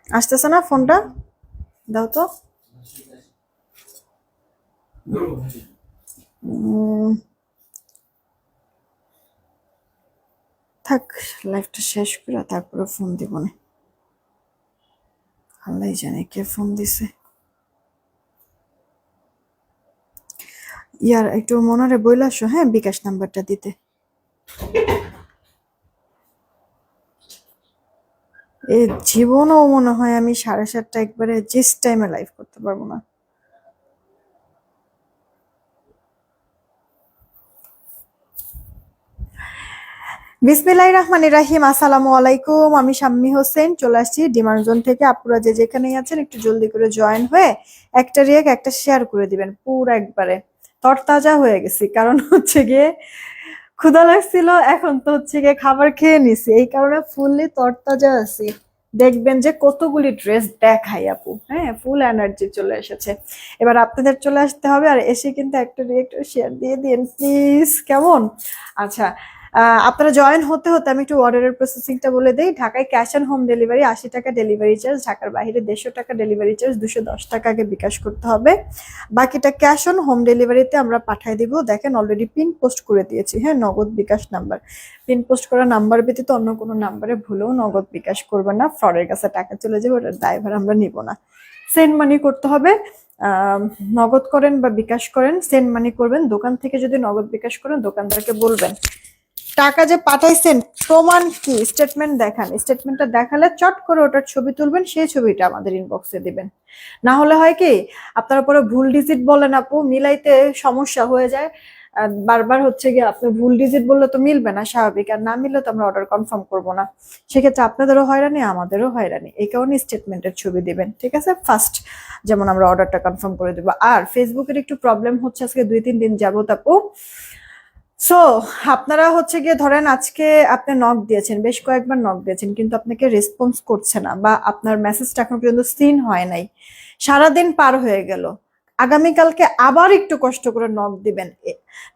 আসতেছে না ফোনটা, দাও তো। থাক, লাইফটা শেষ করে তারপরে ফোন দিব না। আল্লাহ জানে কে ফোন দিছে। ইয়ার একটু মনারে বইলা আসো, হ্যাঁ, বিকাশ নাম্বারটা দিতে। এই জীবনও মনে হয় আমি 7:30 একবারে জিস টাইমে লাইভ করতে পারবো না। বিসমিল্লাহির রহমানির রহিম। আসসালামু আলাইকুম, আমি শাম্মী হোসেন চলে আসছি ডিমান্ড জোন থেকে। আপনারা যে যেখানেই আছেন একটু জলদি করে জয়েন হয়ে একটা রিয়েক একটা শেয়ার করে দিবেন। পুরো একবারে তরতাজা হয়ে গেছি, কারণ হচ্ছে গিয়ে ক্ষুধা লাগছিল, এখন তো হচ্ছে গিয়ে খাবার খেয়ে নিছি, এই কারণে ফুললি তরতাজা আছি। দেখবেন যে কতগুলি ড্রেস দেখাই আপু, হ্যাঁ, ফুল এনার্জি চলে এসেছে। এবার আপনাদের চলে আসতে হবে আর এসে কিন্তু একটা রিয়েক্ট শেয়ার দিয়ে দিন প্লিজ, কেমন? আচ্ছা, আপনারা জয়েন হতে হতে আমি একটু অর্ডারের প্রসেসিংটা বলে দিই। ঢাকায় ক্যাশ অন হোম ডেলিভারি 80 টাকা ডেলিভারি চার্জ, ঢাকার বাইরে 150 টাকা ডেলিভারি চার্জ, 210 টাকা আগে বিকাশ করতে হবে, বাকিটা ক্যাশ অন হোম ডেলিভারিতে আমরা পাঠিয়ে দিব। দেখেন অলরেডি পিন পোস্ট করে দিয়েছি, হ্যাঁ, নগদ বিকাশ নাম্বার। পিন পোস্ট করা নাম্বার ব্যতীত অন্য কোনো নাম্বারে ভুলেও নগদ বিকাশ করবেন না, ফ্রডের কাছে টাকা চলে যাবে, ওটার দায়ভার আমরা নিব না। সেন্ড মানি করতে হবে, নগদ করেন বা বিকাশ করেন, সেন্ড মানি করবেন। দোকান থেকে যদি নগদ বিকাশ করেন দোকানদারকে বলবেন টাকা যে পাঠাইছেন প্রমাণ কি, স্টেটমেন্ট দেখান। স্টেটমেন্টটা দেখালে চট করে ওটার ছবি তুলবেন, সেই ছবিটা আমাদের ইনবক্সে দিবেন। না হলে হয় কি, আপনার পরে ভুল ডিজিট বলেন আপু, মিলাইতে সমস্যা হয়ে যায়। বারবার হচ্ছে গিয়ে আপনি ভুল ডিজিট বললে তো মিলবে না, স্বাভাবিক, আর না মিললে তো আমরা অর্ডার কনফার্ম করবো না। সেক্ষেত্রে আপনাদেরও হয়রানি আমাদেরও হয়রানি, এই কারণে স্টেটমেন্টের ছবি দিবেন, ঠিক আছে? ফার্স্ট যেমন আমরা অর্ডারটা কনফার্ম করে দেবো। আর ফেসবুকের একটু প্রবলেম হচ্ছে আজকে 2-3 দিন যাবত আপু। সো আপনারা হচ্ছে গিয়ে ধরেন আজকে আপনি নক দিয়েছেন, বেশ কয়েকবার নক দিয়েছেন, কিন্তু আপনাকে রেসপন্স করছে না বা আপনার মেসেজটা এখন পর্যন্ত সিন হয় নাই, সারাদিন পার হয়ে গেল। আগামীকালকে আবার একটু কষ্ট করে নক দিবেন,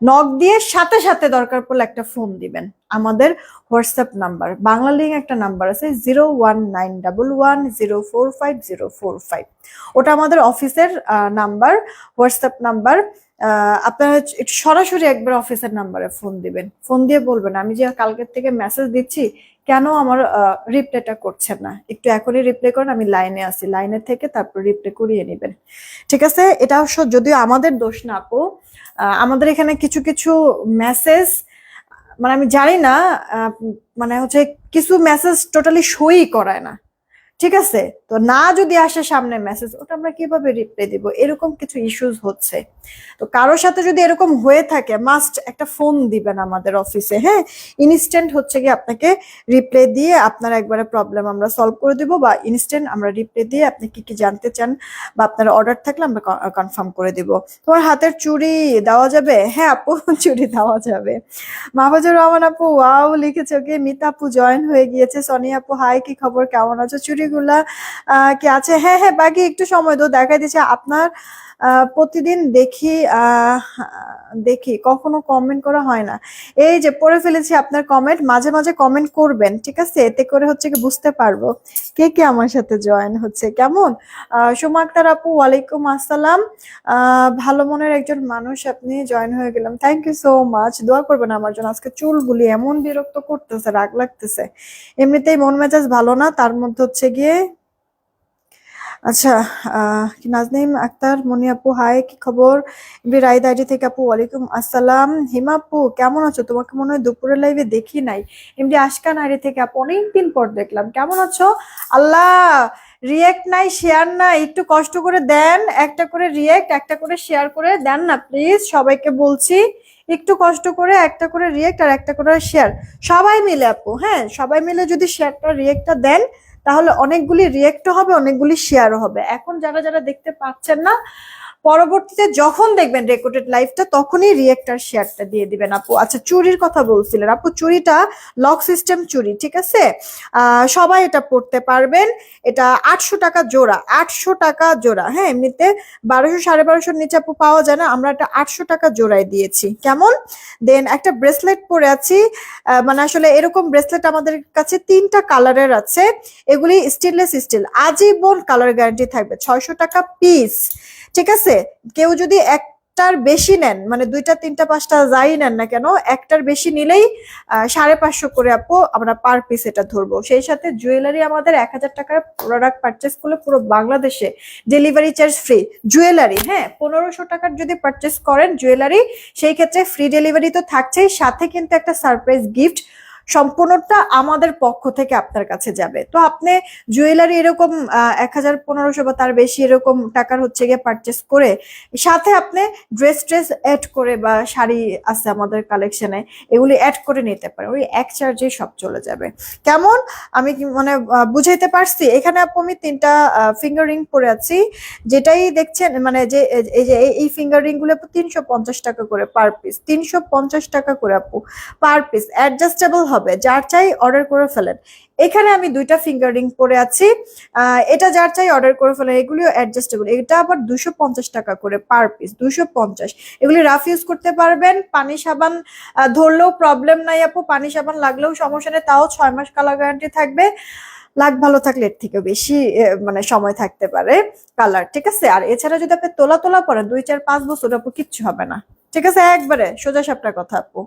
নক দিয়ে সাথে সাথে দরকার পড়লে একটা ফোন দিবেন। আমাদের হোয়াটসঅ্যাপ নাম্বার, বাংলা লিঙ্ক একটা নাম্বার আছে 01911045045, ওটা আমাদের অফিসের নাম্বার, হোয়াটসঅ্যাপ নাম্বার। আপনারা একটু সরাসরি একবার অফিসের নাম্বারে ফোন দিবেন, ফোন দিয়ে বলবেন আমি যে কালকের থেকে মেসেজ দিচ্ছি, কেন আমার রিপ্লাইটা করছেন না, একটু এখনই রিপ্লাই করেন, আমি লাইনে আছি, লাইনে থেকে তারপর রিপ্লাই করিয়ে নেবেন, ঠিক আছে? এটা অবশ্য যদিও আমাদের দোষ না আপু, আমাদের এখানে কিছু কিছু মেসেজ, মানে আমি জানি না, মানে হচ্ছে কিছু মেসেজ টোটালি সই করায় না, ঠিক আছে? তো না যদি আসে সামনে মেসেজ, ওটা আমরা কিভাবে রিপ্লাই দিব, এরকম কিছু ইস্যুস হচ্ছে। তো কারোর সাথে যদি এরকম হয়ে থাকে মাস্ট একটা ফোন দিবেন আমাদের অফিসে, হ্যাঁ, ইনস্ট্যান্ট হচ্ছে কি আপনাকে রিপ্লাই দিয়ে আপনার একবারে প্রবলেম আমরা সলভ করে দিব, বা ইনস্ট্যান্ট আমরা রিপ্লাই দিয়ে আপনি কি কি জানতে চান বা আপনার অর্ডার থাকলে আমরা কনফার্ম করে দিব। তোমার হাতের চুড়ি দেওয়া যাবে? হ্যাঁ আপু, চুড়ি দেওয়া যাবে। মাহফুজুর রহমান আপু ওয়াও লিখেছে, ওকে। মিতা আপু জয়েন হয়ে গিয়েছে। সনিয়া আপু হাই, কি খবর, কেমন আছো? চুড়িগুলা কি আছে? হ্যাঁ হ্যাঁ, বাকি একটু সময় তো দেখাই দিচ্ছে আপনার। প্রতিদিন দেখি, দেখি, কখনো কমেন্ট করা হয় না। এই যে পড়ে ফেলেছি আপনার কমেন্ট, মাঝে মাঝে কমেন্ট করবেন, ঠিক আছে? এতে করে হচ্ছে কি বুঝতে পারবো কে কে আমার সাথে জয়েন হচ্ছে, কেমন? সোমা আক্তার আপু ওয়ালাইকুম আসসালাম। ভালো মনের একজন মানুষ আপনি, জয়েন হয়ে গেলাম, থ্যাংক ইউ সো মাচ। দোয়া করবেন আমার জন্য। আজকে চুলগুলি এমন বিরক্ত করতেছে, রাগ লাগতেছে, এমনিতেই মন মেজাজ ভালো না, তার মধ্যে হচ্ছে গিয়ে। আচ্ছা, নাজনীম আক্তার মনি আপু হাই, কি খবর? এমনি রাইদ আইডি থেকে আপু ওয়ালাইকুম আসসালাম। হিমা আপু কেমন আছো? তোমাকে মনে হয় দুপুরের লাইভে দেখি নাই। এমনি আশকান আইডি থেকে আপু অনেকদিন পর দেখলাম, কেমন আছো? আল্লাহ, রিয়েক্ট নাই, শেয়ার নাই, একটু কষ্ট করে দেন, একটা করে রিয়েক্ট একটা করে শেয়ার করে দেন না প্লিজ, সবাইকে বলছি একটু কষ্ট করে একটা করে রিয়েক্ট আর একটা করে শেয়ার, সবাই মিলে আপু, হ্যাঁ, সবাই মিলে যদি শেয়ারটা রিয়েক্টটা দেন তাহলে অনেকগুলি রিয়েক্টও হবে, অনেকগুলি শেয়ারও হবে। এখন যারা যারা দেখতে পাচ্ছেন না পরবর্তীতে যখন দেখবেন রেকর্ডেড লাইভটা তখনই রিয়েক্টার শেয়ারটা দিয়ে দিবেন আপু। আচ্ছা, চুরির কথা বলছিলেন আপু, চুরিটা লক সিস্টেম চুরি, ঠিক আছে? সবাই এটা পড়তে পারবেন। এটা 800 টাকা জোড়া, 800 টাকা জোড়া। হ্যাঁ, এমনিতে 1200 1250 নিচে আপু পাওয়া যায় না, আমরা এটা 800 টাকা জোড়ায় দিয়েছি। কেমন? দেন একটা ব্রেসলেট পরে আছি, মানে আসলে এরকম ব্রেসলেট আমাদের কাছে 3টা কালারের আছে। এগুলি স্টেনলেস স্টিল, আজীবন কালার গ্যারান্টি থাকবে, 600 টাকা পিস। ঠিক আছে? কেউ যদি একটার বেশি নেন, মানে 2টা 3টা 5টা যাই নেন না কেন, একটার বেশি নিলেই 550 করে আপু আমরা পার পিস এটা ধরবো। সেই সাথে জুয়েলারি আমাদের 1000 টাকার প্রোডাক্ট পারচেস করলে পুরো বাংলাদেশে ডেলিভারি চার্জ ফ্রি। জুয়েলারি, হ্যাঁ, 1500 টাকার যদি পারচেস করেন জুয়েলারি, সেই ক্ষেত্রে ফ্রি ডেলিভারি তো থাকছেই, সাথে কিন্তু একটা সারপ্রাইজ গিফট সম্পূর্ণটা আমাদের পক্ষ থেকে আপনার কাছে যাবে। তো আপনি জুয়েলারি এরকম 1000 1500 বা তার বেশি এরকম টাকার হচ্ছে গিয়ে পারচেস করে, সাথে আপনি ড্রেস অ্যাড করে, বা শাড়ি আছে আমাদের কালেকশনে, এগুলি অ্যাড করে নিতে পারেন, ওই এক চার্জে সব চলে যাবে। কেমন? আমি কি মানে বুঝাইতে পারছি? এখানে আপু আমি 3টা ফিঙ্গার রিং পরে আছি, যেটাই দেখছেন, মানে যে এই যে এই ফিঙ্গার রিং গুলো 350 টাকা করে পার পিস, 350 টাকা করে আপু পার পিস। অ্যাডজাস্টেবল হবে, যার চাই অর্ডার করে ফেলেন। এখানে আমি 2টা ফিঙ্গার রিং পরে আছি, এটা যার চাই অর্ডার করে ফেলেন। এগুলিও অ্যাডজাস্টেবল, এটা আবার 250 টাকা করে পার পিস, 250। এগুলি রাফ ইউজ করতে পারবেন, পানি সাবান ধরলেও প্রবলেম নাই আপু, পানি সাবান লাগলেও সমস্যা নেই, তাও 6 মাস কালার গ্যারান্টি থাকবে। লাক ভালো থাকলে এর থেকে বেশি মানে সময় থাকতে পারে কালার, ঠিক আছে? আর এছাড়া যদি আপনি তোলা তোলা পরেন 2 4 5 বছর আপু কিচ্ছু হবে না, ঠিক আছে? একবারে সোজা সাপটা কথা আপু।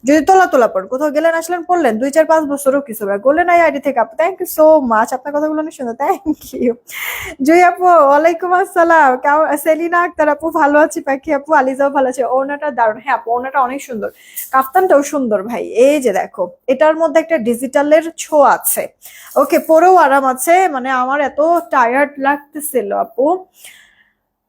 যদি তোলা তোলা পড়েন, কোথাও গেলেন আসলেন পড়লেন 2 4 5 বছরও কিছু হবে। গোল্ডেন আই আইডি থেকে আপু, থ্যাংক ইউ সো মাচ, আপনার কথাগুলো অনেক সুন্দর, থ্যাংক ইউ। জুই আপু ওয়ালাইকুম আসসালাম, কেমন? সেলিনা আক্তার আপু ভালো আছি, পাখি আপু আলিজাও ভালো আছে। ওড়নাটা দারুণ, হ্যাঁ আপু ওড়নাটা অনেক সুন্দর, কাফতানটাও সুন্দর ভাই। এই যে দেখো, এটার মধ্যে একটা ডিজিটালের ছোঁয়া আছে, ওকে, পরেও আরাম আছে। মানে আমার এত টায়ার্ড লাগতেছিল আপু,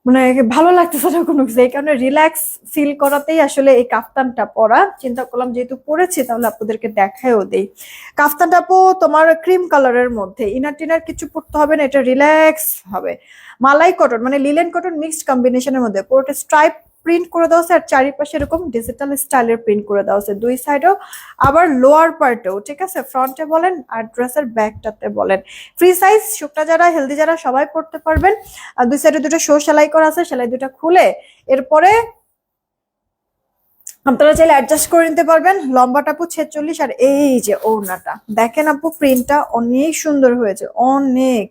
মানে ভালো লাগতেছে না কোনো কিছু, এই কারণে রিল্যাক্স ফিল করাতেই আসলে এই কাফতানটা পরা চিন্তা করলাম, যেহেতু পরেছি তাহলে আপনাদেরকে দেখায়ও দেই। কাফতানটা আপু তোমার ক্রিম কালারের মধ্যে, ইনার টিনার কিছু পড়তে হবে না, এটা রিল্যাক্স হবে। মালাই কটন মানে লিলেন কটন মিক্সড কম্বিনেশনের মধ্যে, পুরোটা স্ট্রাইপ প্রিন্ট করে দেওয়া আছে, আর চারিপাশে এরকম ডিজিটাল স্টাইলের প্রিন্ট করে দেওয়া আছে, দুই সাইডেও, আবার লোয়ার পার্টেও, ঠিক আছে? ফ্রন্টে বলেন আর ড্রেসের ব্যাকটাতে বলেন। ফ্রি সাইজ, শুকনা যারা হেলদি যারা সবাই পড়তে পারবেন। আর দুই সাইডে 2টা শো সেলাই করা আছে, সেলাই 2টা খুলে এরপরে আপনারা চাইলে অ্যাডজাস্ট করে নিতে পারবেন। লম্বাটা আপু 46, আর এই যে ওড়নাটা দেখেন আপু, প্রিন্টটা অনেক সুন্দর হয়েছে, অনেক।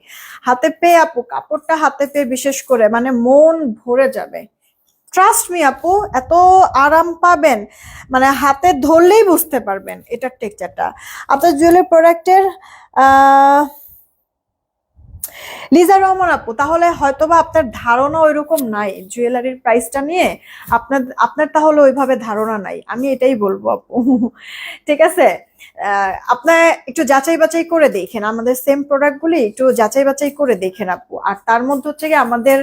হাতে পেয়ে আপু, কাপড়টা হাতে পেয়ে বিশেষ করে মানে মন ভরে যাবে, ট্রাস্ট মি আপু, এত আরাম পাবেন, মানে হাতে ধরলেই বুঝতে পারবেন এটার টেক্সচারটা। আপনার জুয়েলারি প্রোডাক্টের লিজা রহমান আপু, তাহলে হয়তোবা আপনার ধারণা ওইরকম নাই জুয়েলারির প্রাইসটা নিয়ে, আপনার আপনার তাহলে ওইভাবে ধারণা নাই, আমি এটাই বলবো আপু। ঠিক আছে? আপনার একটু যাচাই বাছাই করে দেখেন, আমাদের সেম প্রোডাক্টগুলি একটু যাচাই বাছাই করে দেখেন আপু। আর তার মধ্যে হচ্ছে কি, আমাদের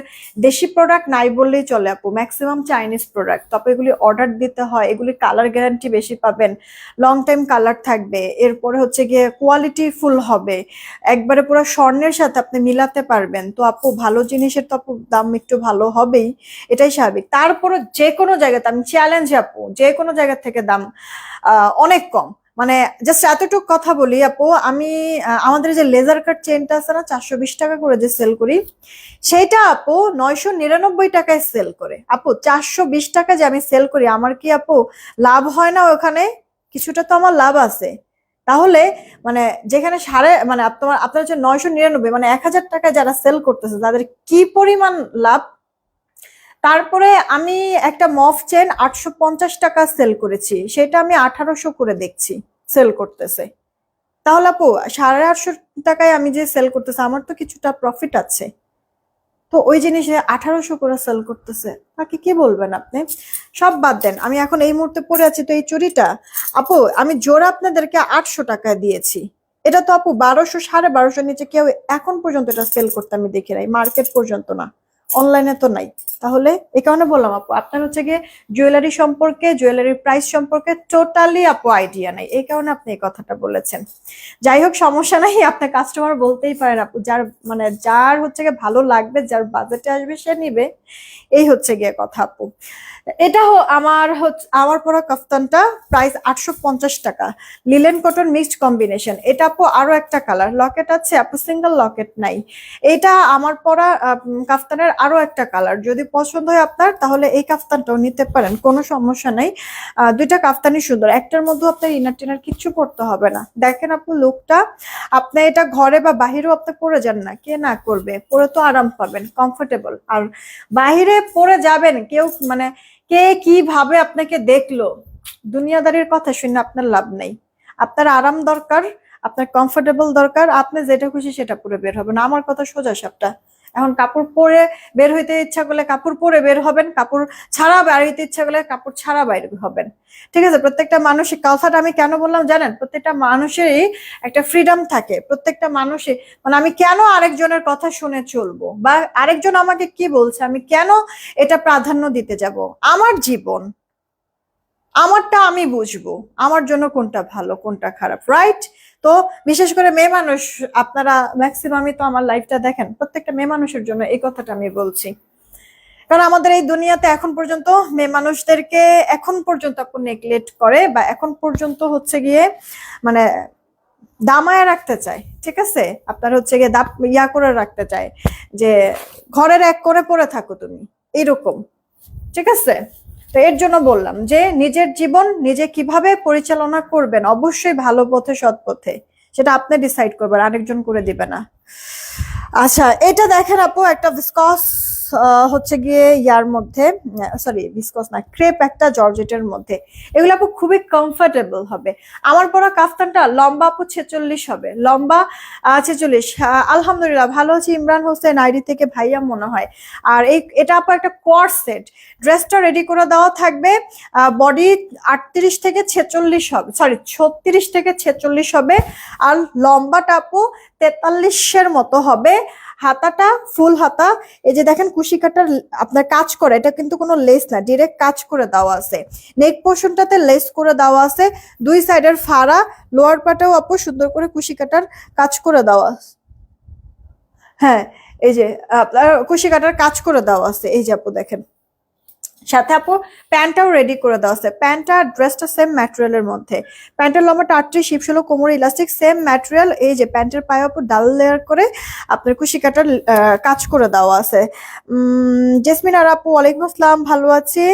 দেশি প্রোডাক্ট নাই বললেই চলে আপু, ম্যাক্সিমাম চাইনিজ প্রোডাক্ট, তবে এগুলি অর্ডার দিতে হয়, এগুলি কালার গ্যারান্টি বেশি পাবেন, লং টাইম কালার থাকবে, এরপরে হচ্ছে গিয়ে কোয়ালিটি ফুল হবে, একবারে পুরো স্বর্ণের সাথে আপনি মিলাতে পারবেন। তো আপু ভালো জিনিসের তো আপু দাম একটু ভালো হবেই, এটাই স্বাভাবিক। তারপরে যে কোনো জায়গাতে আমি চ্যালেঞ্জ আপু, যে কোনো জায়গা থেকে দাম অনেক কম। মানে জাস্ট এতটুকু কথা বলি আপু, আমি আমাদের যে লেজার কাট চেনটা আছে না, 420 টাকা করে যে সেল করি, সেইটা আপু 999 টাকায় সেল করে। আপু 420 টাকা যে আমি সেল করি, আমার কি আপু লাভ হয় না? ওখানে কিছুটা তো আমার লাভ আছে। তাহলে মানে যেখানে মানে আপনার হচ্ছে 999, মানে 1000 টাকায় যারা সেল করতেছে তাদের কি পরিমাণ লাভ। তারপরে আমি একটা মফ চেন 850 টাকা সেল করেছি, সেটা আমি 1800 করে দেখছি সেল করতেছে। তাহলে আপু 850 টাকায় আমি যে সেল করতেছে, আমার তো কিছুটা প্রফিট আছে। তো ওই জিনিসে 1800 করে সেল করতেছে, বাকি কি বলবেন আপনি? সব বাদ দেন, আমি এখন এই মুহূর্তে পরে আছি তো এই চুড়িটা আপু আমি জোড়া আপনাদেরকে 800 টাকায় দিয়েছি। এটা তো আপু 1200 1250 নিচে কেউ এখন পর্যন্ত এটা সেল করতে আমি দেখি নাই, মার্কেট পর্যন্ত না, অনলাইনে তো নাই। তাহলে এই কারণে বললাম আপু, আপনার হচ্ছে গিয়ে জুয়েলারি সম্পর্কে, জুয়েলারির প্রাইস সম্পর্কে টোটালি আপু আইডিয়া নাই, এই কারণে আপনি এই কথাটা বলেছেন। যাই হোক, সমস্যা নাই, আপনার কাস্টমার বলতেই পারেন আপু, যার মানে যার হচ্ছে গিয়ে ভালো লাগবে, যার বাজেটে আসবে সে নিবে, এই হচ্ছে গিয়ে কথা আপু। এটা আমার পরা কাফতানটা প্রাইস 850 টাকা, লিলেন কটন মিক্সড কম্বিনেশন। এটা আপু আরো একটা কালার, লকেট আছে আপু, সিঙ্গেল লকেট নাই। এটা আমার পরা কাফতানের আরো একটা কালার, যদি পছন্দ হয় আপনার তাহলে এই কাফতানটাও নিতে পারেন, কোনো সমস্যা নাই। দুইটা কাফতানই সুন্দর, একটার মধ্যে আপনার ইনার টিনার কিচ্ছু পড়তে হবে না। দেখেন আপু লুকটা, আপনি এটা ঘরে বা বাহিরেও আপনি পরে যান না, কে না করবে, পরে তো আরাম পাবেন, কমফোর্টেবল। আর বাহিরে পরে যাবেন, কেউ মানে কে কি ভাবে আপনাকে দেখলো, দুনিয়াদারির কথা শুনে আপনার লাভ নেই। আপনার আরাম দরকার, আপনার কমফোর্টেবল দরকার, আপনি যেটা খুশি সেটা পরে বের হবেন, আমার কথা সোজা সাপটা। এখন কাপড় পরে বের হইতে ইচ্ছা করলে কাপড় পরে বের হবেন, কাপড় ছাড়া বের হইতে ইচ্ছা করলে কাপড় ছাড়া বাইরে হবেন। ঠিক আছে, প্রত্যেকটা মানুষের কথাটা আমি কেন বললাম জানেন, প্রত্যেকটা মানুষেরই একটা ফ্রিডম থাকে, প্রত্যেকটা মানুষই, মানে আমি কেন আরেকজনের কথা শুনে চলবো, বা আরেকজন আমাকে কি বলছে আমি কেন এটা প্রাধান্য দিতে যাব। আমার জীবন, আমারটা আমি বুঝবো, আমার জন্য কোনটা ভালো কোনটা খারাপ, রাইট? তো বিশেষ করে মেয়ে মানুষ, আপনারা ম্যাক্সিমামই তো আমার লাইফটা দেখেন, প্রত্যেকটা মেয়ে মানুষের জন্য এই কথাটা আমি বলছি। কারণ আমাদের এই দুনিয়াতে এখন পর্যন্ত মেয়ে মানুষদেরকে এখন পর্যন্ত আপনি নেগলেক্ট করে, বা এখন পর্যন্ত হচ্ছে গিয়ে মানে দামায় রাখতে চায়। ঠিক আছে, আপনার হচ্ছে গিয়ে ইয়া করে রাখতে চায় যে ঘরের এক করে পড়ে থাকো তুমি, এরকম। ঠিক আছে, তো এর জন্য বললাম যে নিজের জীবন নিজে কিভাবে পরিচালনা করবেন, অবশ্যই ভালো পথে সৎ পথে, সেটা আপনি ডিসাইড করবেন, আরেকজন করে দিবে না। আচ্ছা, এটা দেখেন আপু, একটা ভিসকস হচ্ছে গিয়ে ইয়ার মধ্যে, সরি ভিসকস না, ক্রেপ একটা জর্জেটের মধ্যে, এগুলো আপু খুবই কমফোর্টেবল হবে। আমার পরা কাফতানটা লম্বা আপু 46 হবে, লম্বা 46। আলহামদুলিল্লাহ ভালো আছি, ইমরান হোসেন আইডি থেকে ভাইয়া মনে হয়। আর এটা আপু একটা কোয়ার্ড সেট, ড্রেসটা রেডি করে দেওয়া থাকবে, বডি 38 থেকে 46 হবে, সরি 36 থেকে 46 হবে, আর লম্বাটা আপু 43-এর মতো হবে। হাতাটা ফুল হাতা, এই যে দেখেন কুশি কাটার আপনার কাজ করা, এটা কিন্তু কোনো লেস না, ডিরেক্ট কাজ করে দেওয়া আছে, নেক পোর্শনটাতে লেস করে দেওয়া আছে, দুই সাইডের ফাড়া, লোয়ার পাটাও আপু সুন্দর করে কুশি কাটার কাজ করে দেওয়া। হ্যাঁ, এই যে আপনার কুশি কাটার কাজ করে দেওয়া আছে, এই যে আপু দেখেন, সাথে আপু প্যান্টটাও রেডি করে দেওয়া আছে, প্যান্টটা ড্রেসটা সেম ম্যাটেরিয়ালের মধ্যে, প্যান্টের লম্বাটা 38, শিপশোলো, কোমরে ইলাস্টিক, সেম ম্যাটেরিয়াল। এই যে প্যান্টের পায়ে আপু ডাল লেয়ার করে আপনার কুশি কাটার কাজ করে দেওয়া আছে। জেসমিন আর আপু ওয়ালাইকুম আসসালাম, ভালো আছি।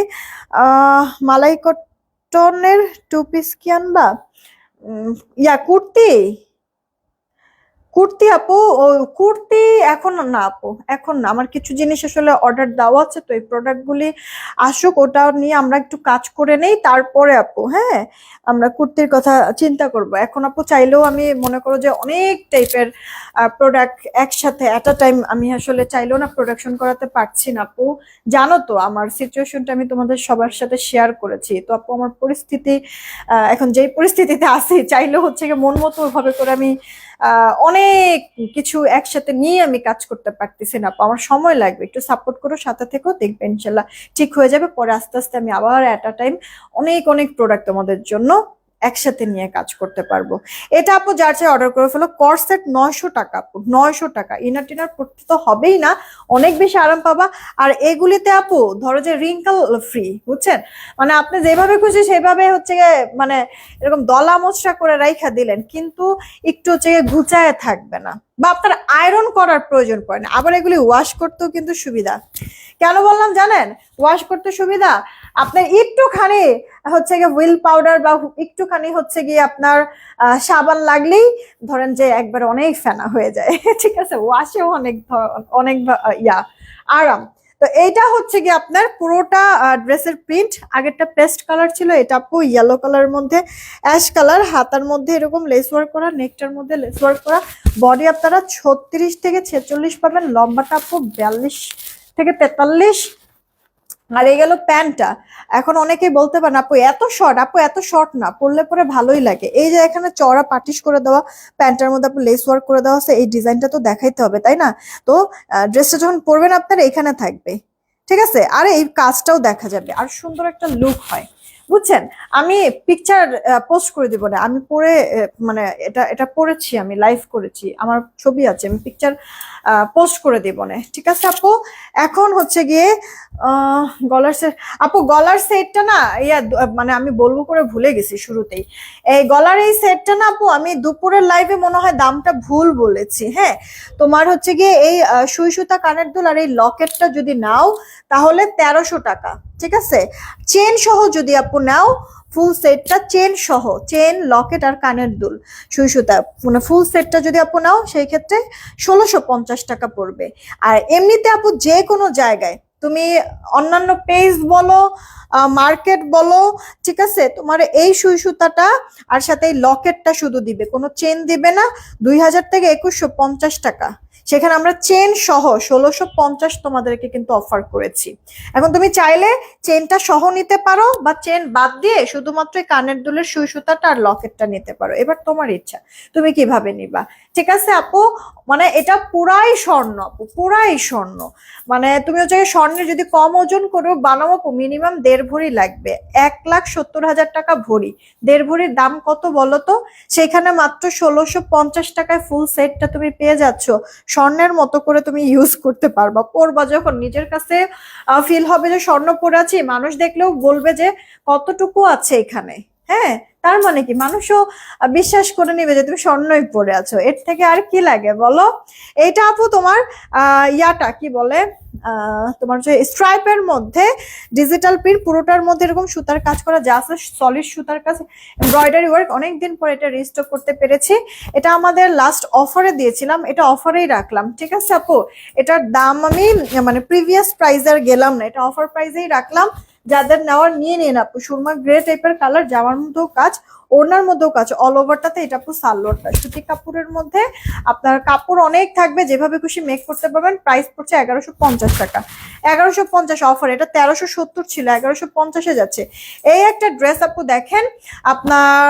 মালাই কটনের 2 পিস কি আনবা? ইয়া কুর্তি, কুর্তি আপু, ও কুর্তি এখন না আপু, এখন না, আমার কিছু জিনিস আসলে অর্ডার দেওয়া আছে, তো এই প্রোডাক্ট গুলি আসুক, ওটা নিয়ে আমরা একটু কাজ করে নেই, তারপরে আপু হ্যাঁ আমরা কুর্তির কথা চিন্তা করব। এখন আপু চাইলেও আমি মনে করো যে অনেক টাইপের প্রোডাক্ট একসাথে এট আ টাইম আমি আসলে চাইলেও না প্রোডাকশন করাতে পারছি না আপু। জানো তো আমার সিচুয়েশনটা আমি তোমাদের সবার সাথে শেয়ার করেছি, তো আপু আমার পরিস্থিতি এখন যেই পরিস্থিতিতে আছি, চাইলেও হচ্ছে গিয়ে মন মতো ভাবে করে আমি অনেক কিছু একসাথে নিয়ে আমি কাজ করতে পারতেছি না, আমার সময় লাগবে, একটু সাপোর্ট করো, সাথে থেকো, দেখবে ইনশাল্লাহ ঠিক হয়ে যাবে। পরে আস্তে আস্তে আমি আবার এট আ টাইম অনেক অনেক প্রোডাক্ট তোমাদের জন্য একসাথে নিয়ে কাজ করতে পারবো। এটা আপু যার চাই অর্ডার করে ফেলো, কর্সেট 900 টাকা আপু, 900 টাকা, ইনার টিনার পড়তে তো হবেই না, অনেক বেশি আরাম পাবা। আর এগুলিতে আপু ধরো যে রিঙ্কল ফ্রি, বুঝছেন, মানে আপনি যেভাবে খুশি সেভাবে হচ্ছে মানে এরকম দলা মোচড়া করে রাইখা দিলেন, কিন্তু একটু হচ্ছে ঘুচায় থাকবে না, বা আপনার আয়রন করার প্রয়োজন পড়ে না। আবার এগুলি ওয়াশ করতেও কিন্তু সুবিধা। কেন বললাম জানেন ওয়াশ করতে সুবিধা? আপনার একটুখানি হচ্ছে গিয়ে হুইল পাউডার বা একটুখানি হচ্ছে গিয়ে আপনার সাবান লাগলেই ধরেন যে একবার অনেক ফেনা হয়ে যায় ঠিক আছে, ওয়াশেও অনেক অনেক ইয়া আরাম। তো এইটা হচ্ছে কি আপনার পুরোটা ড্রেসের প্রিন্ট, আগেরটা পেস্ট কালার ছিল, এটা আপু ইয়েলো কালারের মধ্যে অ্যাশ কালার, হাতার মধ্যে এরকম লেস ওয়ার্ক করা, নেকটার মধ্যে লেস ওয়ার্ক করা, বডি আপনারা 36 থেকে 46 পাবেন, লম্বাটা আপু 42 থেকে 43, আর এই গেল প্যান্টটা। এখন অনেকেই বলতে পারেন আপু এত শর্ট, আপু এত শর্ট না, পরলে পরে ভালোই লাগে। এই যে এখানে চওড়া পাটিশ করে দেওয়া, প্যান্টের মধ্যে আপু লেস ওয়ার্ক করে দেওয়া আছে, এই ডিজাইনটা তো দেখাইতে হবে তাই না? তো ড্রেসটা যখন পরবেন আপনার এখানে থাকবে, ঠিক আছে? আর এই কাজটাও দেখা যাবে, আর সুন্দর একটা লুক হয়, বুঝছেন? আমি পিকচার পোস্ট করে দিব না, আমি পরে মানে এটা এটা পরেছি, আমি লাইভ করেছি, আমার ছবি আছে, আমি পিকচার পোস্ট করে দিব না, ঠিক আছে আপু? এখন হচ্ছে গিয়ে গলার সেট। আপু গলার সেটটা না মানে আমি বলবো করে ভুলে গেছি শুরুতেই। এই গলার এই সেটটা না আপু, আমি দুপুরের লাইভে মনে হয় দামটা ভুল বলেছি। হ্যাঁ, তোমার হচ্ছে গিয়ে এই সুই সুতা কানের দুল আর এই লকেটটা যদি নাও তাহলে 1300 টাকা, ঠিক আছে? চেন সহ যদি আপু নাও, ফুল সেটটা চেন সহ, চেন লকেট আর কানের দুল সুই সুতা মানে ফুল সেটটা যদি আপু নাও সেই ক্ষেত্রে 1650 টাকা পড়বে। আর এমনিতে আপু যে কোনো জায়গায় তুমি অন্যান্য পেজ বলো, মার্কেট বলো, ঠিক আছে, তোমার এই সুই সুতাটা আর সাথে এই লকেটটা শুধু দিবে, কোনো চেন দিবে না, 2000 থেকে 2150 টাকা। সেখানে আমরা চেন সহ 1650 তোমাদেরকে কিন্তু অফার করেছি। এখন তুমি চাইলে চেনটা সহ নিতে পারো বা চেন বাদ দিয়ে শুধুমাত্র কানের দুলের সুই সুতাটা আর লকেটটা নিতে পারো, এবার তোমার ইচ্ছা তুমি কিভাবে নিবা, ঠিক আছে আপু? মানে এটা পুরাই স্বর্ণ আপু, পুরাই স্বর্ণ। মানে তুমি হচ্ছে স্বর্ণের যদি কম ওজন করে বানাবো আপু, মিনিমাম 1.5 ভরি লাগবে, 1,70,000 টাকা ভরি। 1.5 ভরির দাম কত বলো তো? সেখানে মাত্র 1650 টাকায় ফুল সেটটা তুমি পেয়ে যাচ্ছ, স্বর্ণের মতো করে তুমি ইউজ করতে পারবা। পরবা যখন নিজের কাছে ফিল হবে যে স্বর্ণ পরে আছি, মানুষ দেখলেও বলবে যে কতটুকু আছে এখানে। হ্যাঁ, তার মানে কি মানুষও বিশ্বাস করে নিবে যে তুমি স্বর্ণই পরে আছো, এর থেকে আর কি লাগে বলো? এইটা আপু তোমার ইয়াটা কি বলে, তোমার যে স্ট্রাইপের মধ্যে ডিজিটাল প্রিন্ট, পুরোটার মধ্যে এরকম সুতার কাজ করা যা আছে সলিড সুতার কাজ, এমব্রয়ডারি ওয়ার্ক, অনেকদিন পর এটা রিস্টক করতে পেরেছি। এটা আমাদের লাস্ট অফারে দিয়েছিলাম, এটা অফারেই রাখলাম, ঠিক আছে আপু? এটার দাম আমি মানে প্রিভিয়াস প্রাইসে গেলাম না, এটা অফার প্রাইসেই রাখলাম। যাদের নেওয়ার নিয়ে নিন আপু, সুরমা গ্রে টাইপের কালার, জামার মধ্যেও কাজ, ওড়নার মধ্যেও কাজ, অল ওভারটাতে। এটা আপু সালোয়ারটা সুতি কাপড়ের মধ্যে, আপনার কাপড় অনেক থাকবে, যেভাবে খুশি মেক করতে পারবেন। প্রাইস পড়ছে 1150 টাকা, 1150 অফার। এটা 1370 ছিল, 1150-এ যাচ্ছে। এই একটা ড্রেস আপু দেখেন, আপনার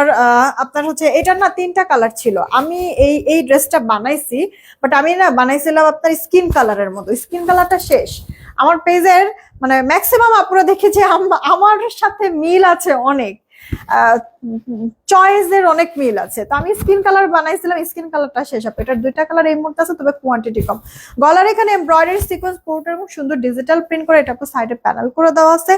আপনার হচ্ছে এটা না 3টা কালার ছিল, আমি এই এই ড্রেসটা বানাইছি, বাট আমি না বানাইছিলাম আপনার স্কিন কালারের মতো, স্কিন কালারটা শেষ। আমার পেজের মানে ম্যাক্সিমাম আপুরা দেখেছি আমার সাথে মিল আছে অনেক, চয়েসের অনেক মিল আছে, তো আমি স্কিন কালার বানাইছিলাম, স্কিন কালারটা শেষ হবে। এটার 2টা কালার এই মুহূর্তে আছে, তবে কোয়ান্টিটি কম। গলার এখানে এমব্রয়ডারি সিকোয়েন্স পুরোটা এবং সুন্দর ডিজিটাল প্রিন্ট করে, এটা আপু সাইডে প্যানেল করে দেওয়া আছে।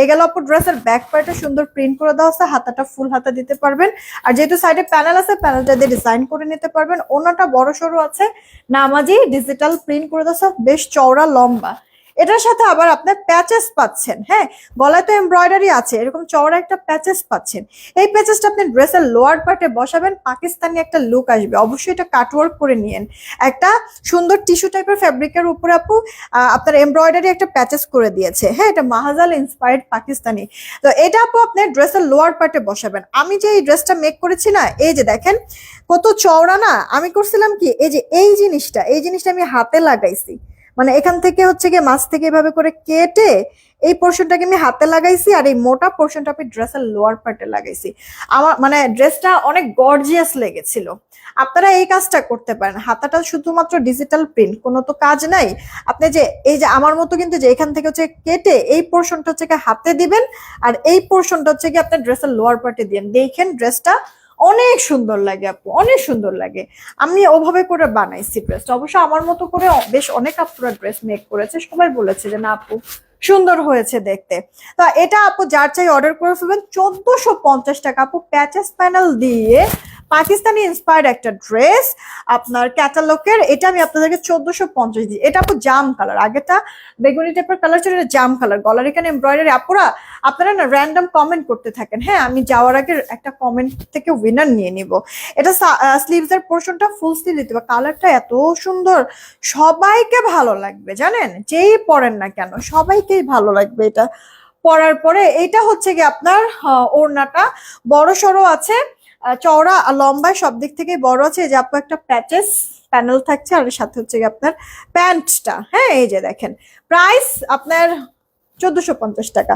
এগুলো আপু ড্রেসের ব্যাক পার্টে সুন্দর প্রিন্ট করে দেওয়া আছে, হাতাটা ফুল হাতা দিতে পারবেন। আর যেহেতু সাইডে প্যানেল আছে, প্যানেলটা দিয়ে ডিজাইন করে নিতে পারবেন। ওনাটা বড় সড়ো আছে, নামাজি ডিজিটাল প্রিন্ট করে দেওয়া আছে, বেশ চওড়া লম্বা। এটার সাথে আবার আপনার প্যাচেস পাচ্ছেন। হ্যাঁ, গলায় তো এমব্রয়ডারি আছে, এরকম চওড়া একটা প্যাচেস পাচ্ছেন। এই প্যাচেসটা আপনি ড্রেসের লোয়ার পার্টে বসাবেন, পাকিস্তানি একটা লুক আসবে। অবশ্যই এটা কাটওয়ার্ক করে নিয়েন, একটা সুন্দর টিস্যু টাইপের ফ্যাব্রিকের উপরে আপু আপনার এমব্রয়ডারি একটা প্যাচেস করে দিয়েছে। হ্যাঁ, এটা মাহাজাল ইন্সপায়ার্ড পাকিস্তানি। তো এটা আপু আপনি ড্রেসের লোয়ার পার্টে বসাবেন। আমি যে এই ড্রেসটা মেক করেছি না, এই যে দেখেন কত চওড়া না, আমি করছিলাম কি, এই যে এই জিনিসটা আমি হাতে লাগাইছি, মানে এখান থেকে হচ্ছে গিয়ে মাছ থেকে এভাবে করে কেটে এই পোর্শনটাকে আমি হাতে লাগাইছি, আর এই মোটা পোর্শনটা আমি ড্রেসের লোয়ার পার্টে লাগাইছি। আমার মানে ড্রেসটা অনেক গর্জিয়াস লেগেছিল। আপনারা এই কাজটা করতে পারেন, হাতাটা শুধুমাত্র ডিজিটাল প্রিন্ট, কোনো তো কাজ নাই। আপনি যে এই যে আমার মতো কিন্তু যে এখান থেকে হচ্ছে কেটে এই পোর্শনটা হচ্ছে হাতে দিবেন, আর এই পোর্শনটা হচ্ছে কি আপনার ড্রেসের লোয়ার পার্টে দিবেন, দেখেন ড্রেসটা অনেক সুন্দর লাগে আপু, অনেক সুন্দর লাগে। আমি ওভাবে করে বানাইছি ড্রেসটা, অবশ্য আমার মতো করে বেশ অনেক আপুরা ড্রেস মেক করেছে, সবাই বলেছে যে না আপু সুন্দর হয়েছে দেখতে। তো এটা আপু যার চাই অর্ডার করে ফেলবেন, 1450 টাকা আপু, প্যাচেস প্যানেল দিয়ে পাকিস্তানি ইন্সপায়ার্ড একটা ড্রেস আপনার ক্যাটালগের। এটা আমি আপনাদেরকে 1450 দিই। এটা আপু জাম কালার, আগেটা বেগুনি টাইপের কালার ছিল, এটা জাম কালার। গলার এখানে এমব্রয়ডারি। আপুরা আপনারা না র্যান্ডম কমেন্ট করতে থাকেন, হ্যাঁ আমি যাওয়ার আগে একটা কমেন্ট থেকে উইনার নিয়ে নিব। এটা স্লিভস এর পোর্শনটা ফুল স্লিভ দিতে হবে। কালারটা এত সুন্দর, সবাইকে ভালো লাগবে জানেন, যেই পরেন না কেন সবাইকেই ভালো লাগবে এটা পরার পরে। এটা হচ্ছে কি আপনার ওড়নাটা বড় সড়ো আছে, চওড়া লম্বা সব দিক থেকে বড় আছে। এই যে আপু একটা প্যাচেস প্যানেল থাকছে, আর সাথে হচ্ছে কি আপনার প্যান্টটা। হ্যাঁ, এই যে দেখেন প্রাইস আপনার 1450 টাকা।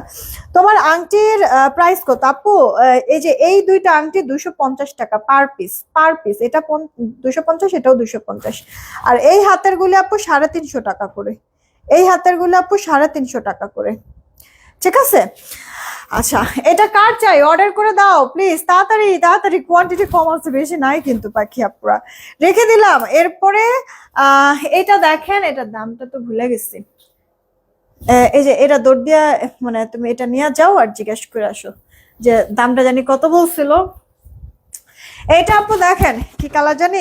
তোমার আংটির প্রাইস কত আপু? এই যে এই দুইটা আংটি 250 টাকা পার পিস, পার পিস। এটা 250, এটাও 250। আর এই হাতের গুলি আপু 350 টাকা করে, এই হাতের গুলি আপু 350 টাকা করে, ঠিক আছে? আচ্ছা, এটা কার চাই? অর্ডার করে দাও প্লিজ, তাড়াতাড়ি তাড়াতাড়ি, কোয়ান্টিটি কম আছে, বেশি নাই কিন্তু পাখি আপুরা। রেখে দিলাম। এরপরে এটা দেখেন, এটার দামটা তো ভুলে গেছি। এই যে এটা দৌড় দিয়া, মানে তুমি এটা নিয়ে যাও আর জিজ্ঞেস করে আসো যে দামটা জানি কত বলছিল। এটা আপু দেখেন কি কালার জানি,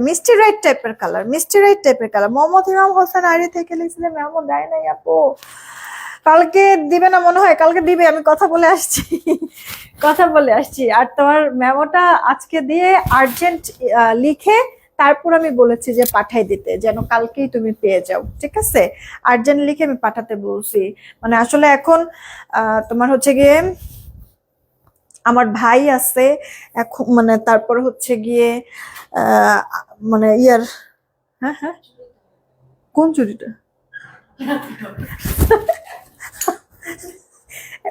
মিষ্টি রেড টাইপের কালার, মিষ্টি রেড টাইপের কালার। মোহাম্মদ ইমাম হোসেন আইডি থেকে লিখছিলেন, এমন দেয় নাই আপু। কালকে দিবে না মনে হয়, কালকে দিবে, আমি কথা বলে আসছি, কথা বলে আসছি। আর তোমার মেমোটা আজকে দিয়ে আর্জেন্ট লিখে তারপর আমি বলেছি যে পাঠাই দিতে, যেন কালকেই তুমি পেয়ে যাও, ঠিক আছে? আর্জেন্ট লিখে আমি পাঠাতে বলছি। মানে আসলে এখন তোমার হচ্ছে গিয়ে আমার ভাই আছে এখন, মানে তারপর হচ্ছে গিয়ে মানে ইয়ার, হ্যাঁ হ্যাঁ, কোন চুরিটা?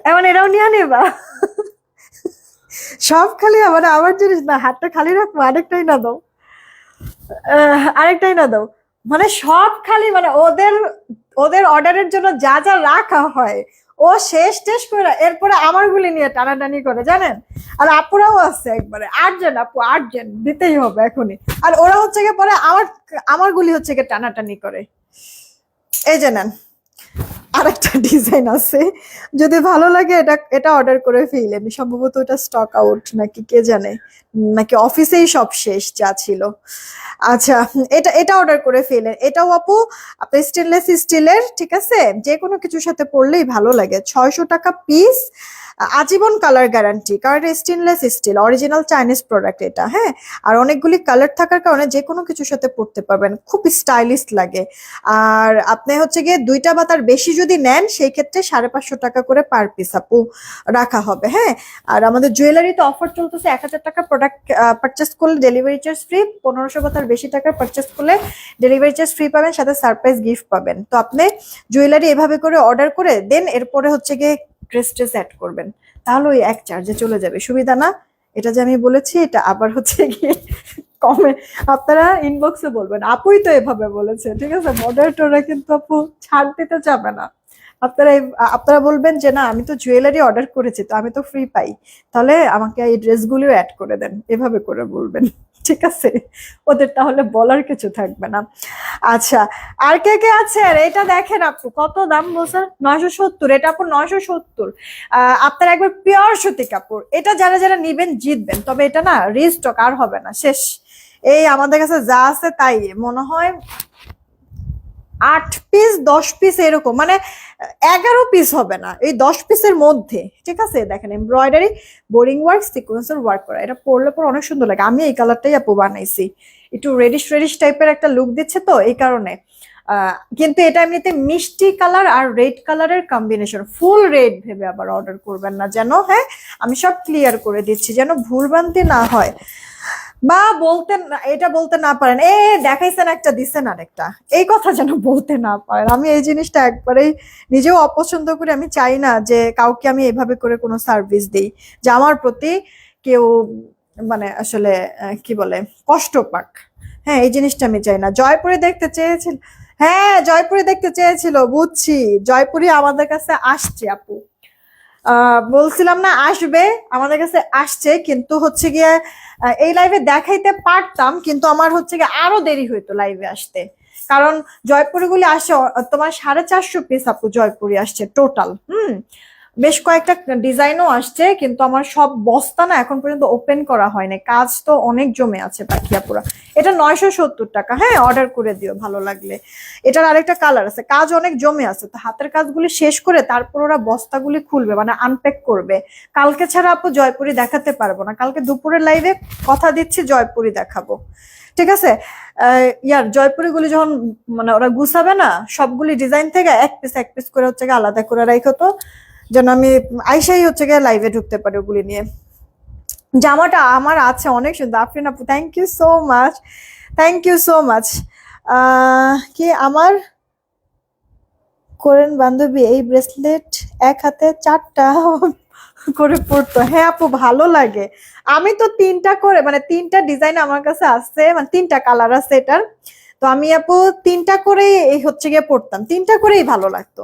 এমন এরাও নিয়ে নেবা? সব খালি আমার জিনিস না, হাতটা খালি রাখবো, আরেকটাই না দাও, আরেকটাই না দাও। মানে সব খালি, মানে ওদের ওদের অর্ডারের জন্য যা যা রাখা হয় ও শেষ টেস করে এরপরে আমার গুলি নিয়ে টানাটানি করে, জানেন? আর আপুরাও আছে একবারে আর্জেন্ট, আপু আর্জেন্ট দিতেই হবে এখনই। আর ওরা হচ্ছে গিয়ে পরে আমার গুলি হচ্ছে গিয়ে টানাটানি করে। এই যে নেন, আরেকটা ডিজাইন আছে, যদি ভালো লাগে এটা এটা অর্ডার করে ফেলেন। সম্ভবত এটা স্টক আউট নাকি কে জানে, নাকি অফিসেই সব শেষ যা ছিল। আচ্ছা, এটা এটা অর্ডার করে ফেলেন। এটাও আপু আপনার স্টেনলেস স্টিলের, ঠিক আছে? যে কোনো কিছুর সাথে পরলেই ভালো লাগে। 600 টাকা পিস, আজীবন কালার গ্যারান্টি, কারণ এটা stainless steel, original Chinese product এটা, হ্যাঁ। আর অনেকগুলি কালার থাকার কারণে যে কোনো কিছুর সাথে পরতে পারবেন, খুব স্টাইলিশ লাগে। আর আপনি হচ্ছে গিয়ে দুইটা বা তার বেশি যদি নেন সেই ক্ষেত্রে 550 টাকা করে পার পিস আপু রাখা হবে, হ্যাঁ। আর আমাদের জুয়েলারিতে অফার চলতেছে, 1000 টাকা প্রোডাক্ট পারচেস করলে ডেলিভারি চার্জ ফ্রি, 1500 বা তার বেশি টাকার পারচেস করলে ডেলিভারি চার্জ ফ্রি পাবেন, সাথে সারপ্রাইজ গিফট পাবেন। তো আপনি জুয়েলারি এভাবে করে অর্ডার করে দেন, এরপরে হচ্ছে গিয়ে ড্রেস ট্রেস অ্যাড করবেন, তাহলে ওই এক চার্জে চলে যাবে। সুবিধা না? এটা যে আমি বলেছি এটা আবার হচ্ছে গিয়ে কমে আপনারা ইনবক্সে বলবেন, আপুই তো এভাবে বলেছে, ঠিক আছে? মডারেটররা কিন্তু আপু ছাড় দিতে যাবে না। আপনারা বলবেন যে না, আমি তো জুয়েলারি অর্ডার করেছি, তো আমি তো ফ্রি পাই, তাহলে আমাকে এই ড্রেসগুলিও অ্যাড করে দেন, এভাবে করে বলবেন, ঠিক আছে? ওদের তাহলে বলার কিছু থাকবে না। আচ্ছা, আর কে কে আছে? এটা দেখেন আপু, কত দাম বলছেন? 970। এটা আপু 970। আপনার একবার পিওর সুতি কাপড়, এটা যারা যারা নিবেন জিতবেন। তবে এটা না রিস্টক আর হবে না, শেষ। এই আমাদের কাছে যা আছে তাই মনে হয় 8 পিস 10 পিস এরকম, মানে 11 পিস হবে না, এই 10 পিসের মধ্যে, ঠিক আছে? দেখেন এমব্রয়ডারি, বোরিং ওয়ার্ক, সিকোয়েন্সের ওয়ার্ক করা, এটা পরলে পর অনেক সুন্দর লাগে। আমি এই কালারটাই আপু বানাইছি, একটু রেডিশ রেডিশ টাইপের একটা লুক দিচ্ছে তো এই কারণে। কিন্তু এটা এমনিতে মিষ্টি কালার আর রেড কালারের কম্বিনেশন, ফুল রেড ভেবে আবার অর্ডার করবেন না যেন, হ্যাঁ। আমি সব ক্লিয়ার করে দিচ্ছি যেন ভুলভ্রান্তি না হয়, বা বলতে এটা বলতে না পারেন এ দেখাইছেন একটা দিচ্ছেন আরেকটা, এই কথা যেন বলতে না পারেন। আমি এই জিনিসটা একবারেই নিজেও অপছন্দ করি। আমি চাই না যে কাউকে আমি এভাবে করে কোনো সার্ভিস দিই যে আমার প্রতি কেউ মানে আসলে কি বলে কষ্ট পাক, হ্যাঁ। এই জিনিসটা আমি চাই না। জয়পুরে দেখতে চেয়েছিল, হ্যাঁ জয়পুরে দেখতে চেয়েছিল, বুঝছি। জয়পুরি আমাদের কাছে আসছে আপু, বলছিলাম না আসবে, আমাদের কাছে আসছে, কিন্তু হচ্ছে গিয়ে এই লাইভে দেখাইতে পারতাম, কিন্তু আমার হচ্ছে গিয়ে আরো দেরি হইতো লাইভে আসতে, কারণ জয়পুরি গুলি আসে তোমার 450 পিস আপু জয়পুরি আসছে টোটাল। বেশ কয়েকটা ডিজাইনও আসছে, কিন্তু আমার সব বস্তা না এখন পর্যন্ত ওপেন করা হয়নি, কাজ তো অনেক জমে আছে পাখিয়াপুরা। এটা 970 টাকা, হ্যাঁ অর্ডার করে দিও ভালো লাগলে। এটার আরেকটা কালার আছে, কাজ অনেক জমে আছে, তো হাতের কাজগুলি শেষ করে তারপর ওরা বস্তাগুলি খুলবে, মানে আনপ্যাক করবে। কালকে ছাড়া আপু জয়পুরি দেখাতে পারবো না, কালকে দুপুরের লাইভে কথা দিচ্ছি জয়পুরি দেখাবো, ঠিক আছে? ইয়ার জয়পুরি গুলি যখন মানে ওরা গুছাবে না সবগুলি ডিজাইন থেকে এক পিস এক পিস করে হচ্ছে আলাদা করে রাখো, তো যেন আমি আইসাই হচ্ছে গিয়ে লাইভে ঢুকতে পারি ওগুলি নিয়ে। জামাটা আমার আছে অনেক সুন্দর। আফরিন আপু thank you so much, thank you so much. কি আমার কোরেন বান্ধবী এই ব্রেসলেট এক হাতে 4টা করে পড়তো। হ্যাঁ আপু ভালো লাগে। আমি তো 3টা করে মানে 3টা ডিজাইন আমার কাছে আছে, মানে 3টা কালার আছে এটার। তো আমি আপু 3টা করে এই হচ্ছে গিয়ে পড়তাম, 3টা করেই ভালো লাগতো।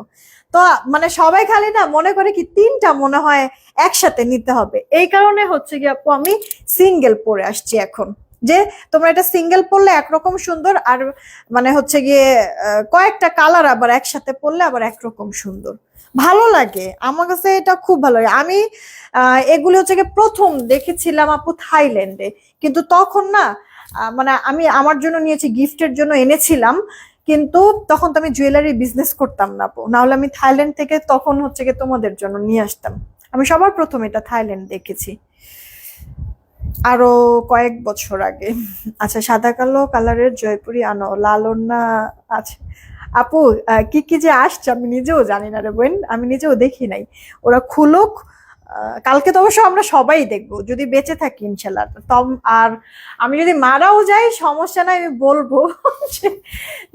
তো মানে সবাই খালি না মনে করে কি 3টা মনে হয় একসাথে নিতে হবে, এই কারণে হচ্ছে গিয়ে আপু আমি সিঙ্গেল পরে আসছি এখন। যে তোমরা এটা সিঙ্গেল পরলে একরকম সুন্দর, আর মানে হচ্ছে গিয়ে কয়েকটা কালার আবার একসাথে পরলে আবার একরকম সুন্দর ভালো লাগে। আমার কাছে এটা খুব ভালো লাগে। আমি এগুলো হচ্ছে গিয়ে প্রথম দেখেছিলাম আপু থাইল্যান্ডে, কিন্তু তখন না মানে আমি আমার জন্য নিয়েছি, গিফটের জন্য এনেছিলাম, কিন্তু তখন তো আমি জুয়েলারি বিজনেস করতাম না আপু, না হলে আমি থাইল্যান্ড থেকে তখন হচ্ছে গিয়ে তোমাদের জন্য নিয়ে আসতাম। আমি সবার প্রথম এটা থাইল্যান্ড দেখেছি আরো কয়েক বছর আগে। আচ্ছা সাদা কালো কালারের জয়পুরি আনো, লাল ওড়না। আচ্ছা আপু কি কি যে আসছে আমি নিজেও জানি না রে বোন, আমি নিজেও দেখি নাই। ওরা খুলুক, কালকে তো অবশ্য আমরা সবাই দেখবো যদি বেঁচে থাকি ইনশাল্লাহ। আর আমি যদি মারাও যাই সমস্যা নাই, আমি বলবো যে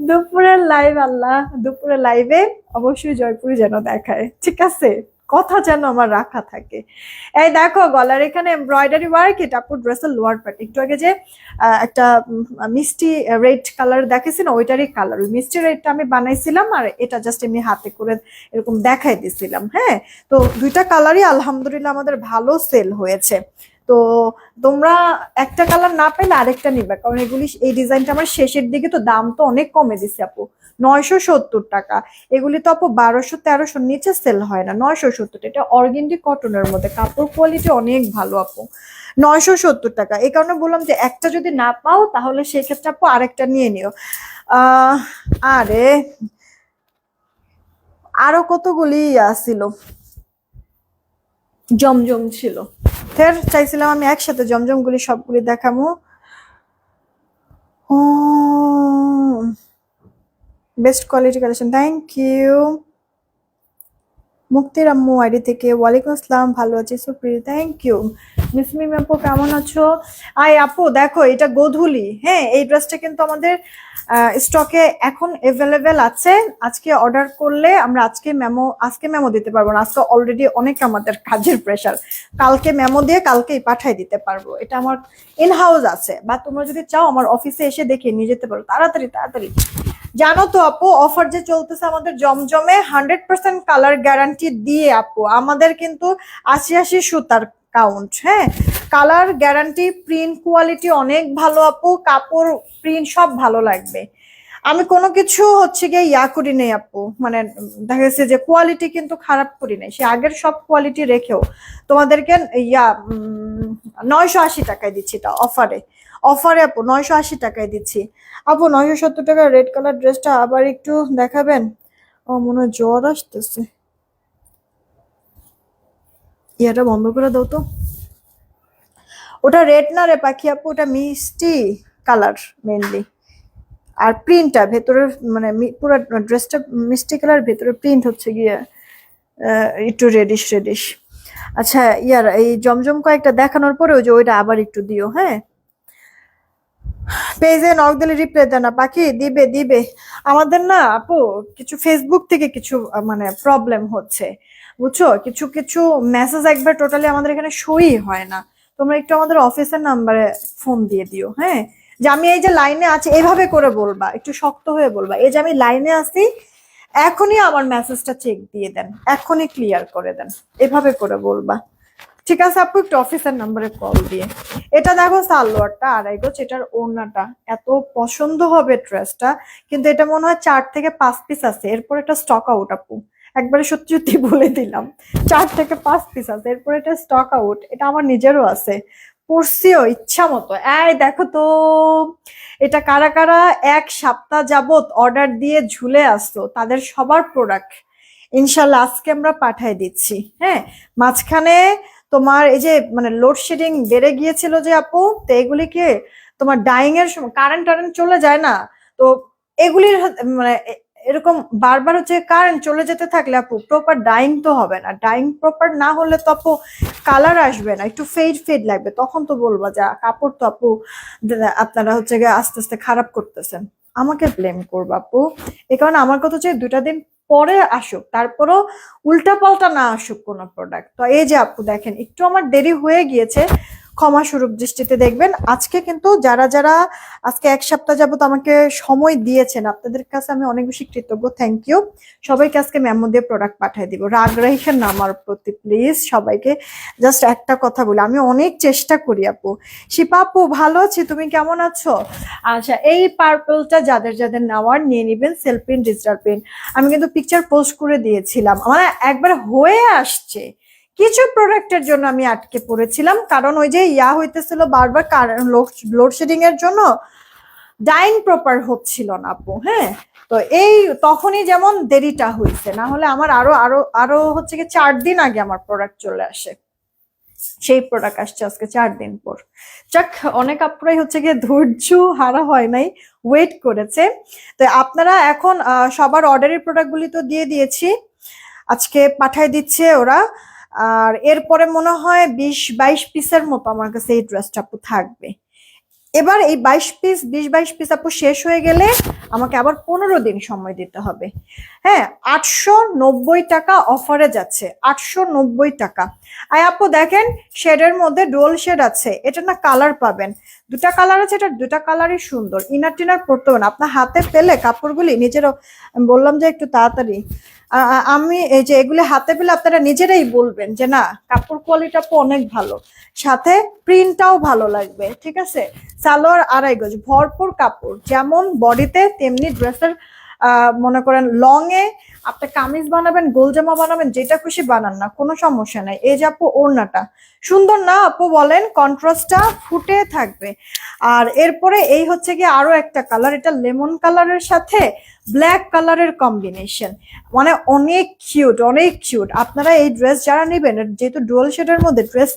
দুপুরের লাইভ, আল্লাহ দুপুরের লাইভে অবশ্যই জয়পুরি যেন দেখায়, ঠিক আছে? কথা যেন আমার রাখা থাকে। এই দেখো গলার এখানে এমব্রয়ডারি ওয়ার্ক, এটা আপু ড্রেসের লোয়ার পার্ট। একটু আগে যে একটা মিষ্টি রেড কালার দেখেছি না, ওইটারই কালার, ওই মিষ্টি রেডটা আমি বানাইছিলাম, আর এটা জাস্ট এমনি হাতে করে এরকম দেখাই দিছিলাম। হ্যাঁ, তো দুইটা কালারই আলহামদুলিল্লাহ আমাদের ভালো সেল হয়েছে। তো তোমরা একটা কালার না পেলে আরেকটা নিবে, কারণ এগুলি এই ডিজাইনটা আমার শেষের দিকে, তো দাম তো অনেক কমে দিছে আপু, 970 টাকা। এগুলি তো আপু 1200-1300 নিচে সেল হয় না, 970। এটা অর্গেন্ডি কটনের মধ্যে, কাপড় কোয়ালিটি অনেক ভালো আপু, 970 টাকা। এই কারণে বললাম যে একটা যদি না পাও তাহলে সেক্ষেত্রে আপু আরেকটা নিয়ে নিও। আহ আরে আরো কতগুলি ছিল, জমজম ছিল, ফের চাইছিলাম আমি একসাথে জমজম গুলি সবগুলি দেখামো। ও best quality collection, thank you. মুক্তির আম্মু আইডি থেকে, ওয়ালাইকুম আসসালাম, ভালো আছি সুপ্রি, থ্যাংক ইউ। মিসমিম আপু কেমন আছো? আই আপু দেখো এটা গোধূলি, হ্যাঁ এই ড্রেসটা কিন্তু আমাদের স্টকে এখন এভেলেবেল আছে। আজকে অর্ডার করলে আমরা আজকে মেমো দিতে পারবো না, আজকে অলরেডি অনেক আমাদের কাজের প্রেশার। কালকে মেমো দিয়ে কালকেই পাঠাই দিতে পারবো, এটা আমার ইন হাউস আছে, বা তোমরা যদি চাও আমার অফিসে এসে দেখে নিয়ে যেতে পারো তাড়াতাড়ি তাড়াতাড়ি। জানো তো আপু অফার যে চলতেছে আমাদের জমজমে, 100% কালার গ্যারান্টি দিয়ে আপু আমাদের কিন্তু ৮০ সুতার কাউন্ট, হ্যাঁ কালার গ্যারান্টি, প্রিন্ট কোয়ালিটি অনেক ভালো আপু, কাপড় প্রিন্ট সব ভালো লাগবে। আমি কোনো কিছু হচ্ছে গিয়ে করি নাই আপু, মানে দেখা গেছে যে কোয়ালিটি কিন্তু খারাপ করি নাই, সে আগের সব কোয়ালিটি রেখেও তোমাদেরকে 980 টাকায় দিচ্ছি, এটা অফারে। অফারে আপু 980 টাকায় দিচ্ছি। আপু 970 টাকা রেড কালার ড্রেসটা আবার একটু দেখাবেন? ও মনে হয় জ্বর আসতেছে, ইয়াটা বন্ধ করে দাও তো। ওটা রেড না রে পাখি আপু, ওটা মিষ্টি কালার মেনলি, আর প্রিন্টটা ভেতরে মানে পুরো ড্রেসটা মিষ্টি কালার, ভেতরে প্রিন্ট হচ্ছে গিয়ে একটু রেডিশ রেডিশ। আচ্ছা এই জমজম কয়েকটা দেখানোর পরে ওই যে ওইটা আবার একটু দিও, হ্যাঁ। পেজে নক দিলে রিপ্লাই দেয় না পাখি, দিবে দিবে। আমাদের না আপু কিছু ফেসবুক থেকে কিছু মানে প্রবলেম হচ্ছে, বুঝছো, কিছু কিছু মেসেজ একবার টোটালি আমাদের এখানে শোই হয় না। তোমরা একটু আমাদের অফিসের নাম্বারে ফোন দিয়ে দিও, হ্যাঁ, যে আমি এই যে লাইনে আছি, এভাবে করে বলবা, একটু শক্ত হয়ে বলবা, এই যে আমি লাইনে আছি, এখনই আমার মেসেজটা চেক দিয়ে দেন, এখনই ক্লিয়ার করে দেন, এভাবে করে বলবা, ঠিক আছে আপু? একটু অফিসের নাম্বারে কল দিয়ে। এটা দেখো সালোয়ারটা 2.5 গজ, এটার ওড়নাটা এত পছন্দ হবে ড্রেসটা, কিন্তু এটা মনে হয় 4 থেকে 5 পিস আছে, এরপর এটা স্টক আউট আপু, একবারে সত্যি সত্যি বলে দিলাম, 4 থেকে 5 পিস আছে, এরপর এটা স্টক আউট। এটা আমার নিজেরও আছে, পরছিও ইচ্ছা মতো। এই দেখো তো, এটা কারা কারা 1 সপ্তাহ যাবত অর্ডার দিয়ে ঝুলে আসতো, তাদের সবার প্রোডাক্ট ইনশাল্লাহ আজকে আমরা পাঠাই দিচ্ছি। হ্যাঁ, মাঝখানে তোমার এই যে মানে লোডশেডিং বেড়ে গিয়েছিল যে আপু, তো এগুলিকে তোমার ডাইং এর সময় কারেন্ট টারেন্ট চলে যায় না, তো এগুলির মানে এরকম বারবার হচ্ছে কারেন্ট চলে যেতে থাকলে আপু প্রপার ডাইং তো হবে না, ডাইং প্রপার না হলে তো আপু কালার আসবে না, একটু ফেড ফেড লাগবে, তখন তো বলবা যে কাপড় তো আপু আপনারা আস্তে আস্তে খারাপ করতেছেন, আমাকে ব্লেম করবা আপু। এ কারণে আমার কথা হচ্ছে 2টা দিন পরে আসুক, তারপরও উল্টাপাল্টা না আসুক কোনো প্রোডাক্ট। তো এই যে আপু দেখেন একটু আমার দেরি হয়ে গিয়েছে, ক্ষমা স্বরূপ দৃষ্টিতে দেখবেন। আজকে কিন্তু যারা যারা আজকে এক সপ্তাহ যাবত আমাকে সময় দিয়েছেন, আপনাদের কাছে আমি অনেক বেশি কৃতজ্ঞ, থ্যাংক ইউ। সবাইকে আজকে মেমো দিয়ে প্রোডাক্ট পাঠিয়ে দিব, রাগ রাখেন না আমার প্রতি প্লিজ। সবাইকে জাস্ট একটা কথা বলি, আমি অনেক চেষ্টা করি আপু। শিপা আপু ভালো আছি, তুমি কেমন আছো? আচ্ছা, এই পার্পলটা যাদের যাদের নেওয়ার নিয়ে নিবেন, সেলফ প্রিন্ট ডিজিটাল প্রিন্ট। আমি কিন্তু পিকচার পোস্ট করে দিয়েছিলাম, আমার একবার হয়ে আসছে। কিছু প্রোডাক্টের জন্য আমি আটকে পড়েছিলাম, কারণ ওই যে হইতেছিল বারবার লোডশেডিং এর জন্য ডাইং প্রপার হচ্ছিল না আপু। হ্যাঁ, তো এই তখনই যেমন দেরিটা হয়েছে, না হলে আমার আরো আরো আরো হচ্ছে কি 4 দিন আগে আমার প্রোডাক্ট চলে আসে। সেই প্রোডাক্ট আসছে আজকে 4 দিন পর। যাক, অনেক আপুরাই হচ্ছে গিয়ে ধৈর্য হারা হয় নাই, ওয়েট করেছে। তো আপনারা এখন সবার অর্ডারের প্রোডাক্টগুলি তো দিয়ে দিয়েছি, আজকে পাঠায় দিচ্ছে ওরা। আর এরপরে মনে হয় 20-22 পিসের মতো আমার কাছে এই ড্রেসটা আপু থাকবে। এবার এই 20-22 পিস আপু শেষ হয়ে গেলে আমাকে আবার 15 দিন সময় দিতে হবে। হ্যাঁ, 890 টাকা অফারে যাচ্ছে, 890 টাকা। আর আপু দেখেন শেডের মধ্যে ডুয়াল শেড আছে, এটা না কালার পাবেন, দুটা কালার আছে, এটা দুটা কালারই সুন্দর। ইনার টিনার পড়তে হবে না, আপনার হাতে পেলে কাপড়গুলি নিজেরও, বললাম যে একটু তাড়াতাড়ি, আমি এই যে এগুলি হাতে পেলে আপনারা নিজেরাই বলবেন যে না কাপড় কোয়ালিটি অনেক ভালো, সাথে প্রিন্টটাও ভালো লাগবে। ঠিক আছে, সালোয়ার 2.5 গজ, ভরপুর কাপড়, যেমন বডিতে তেমনি ড্রেসের মনে করেন লং এ আপনি কামিজ বানাবেন, গোল জামা বানাবেন, যেটা খুশি বানান না, কোনো সমস্যা নাই। এই যে আপু ওড়নাটা সুন্দর না আপু, বলেন? কন্ট্রাস্টটা ফুটে থাকবে। আর এরপরে এই হচ্ছে কি আরো একটা কালার, এটা লেমন কালারের সাথে ব্ল্যাক কালারের কম্বিনেশন, মানে অনেক কিউট, অনেক কিউট। আপনারা এই ড্রেস যারা নেবেন, যেহেতু ডুয়াল শেডের মধ্যে ড্রেস,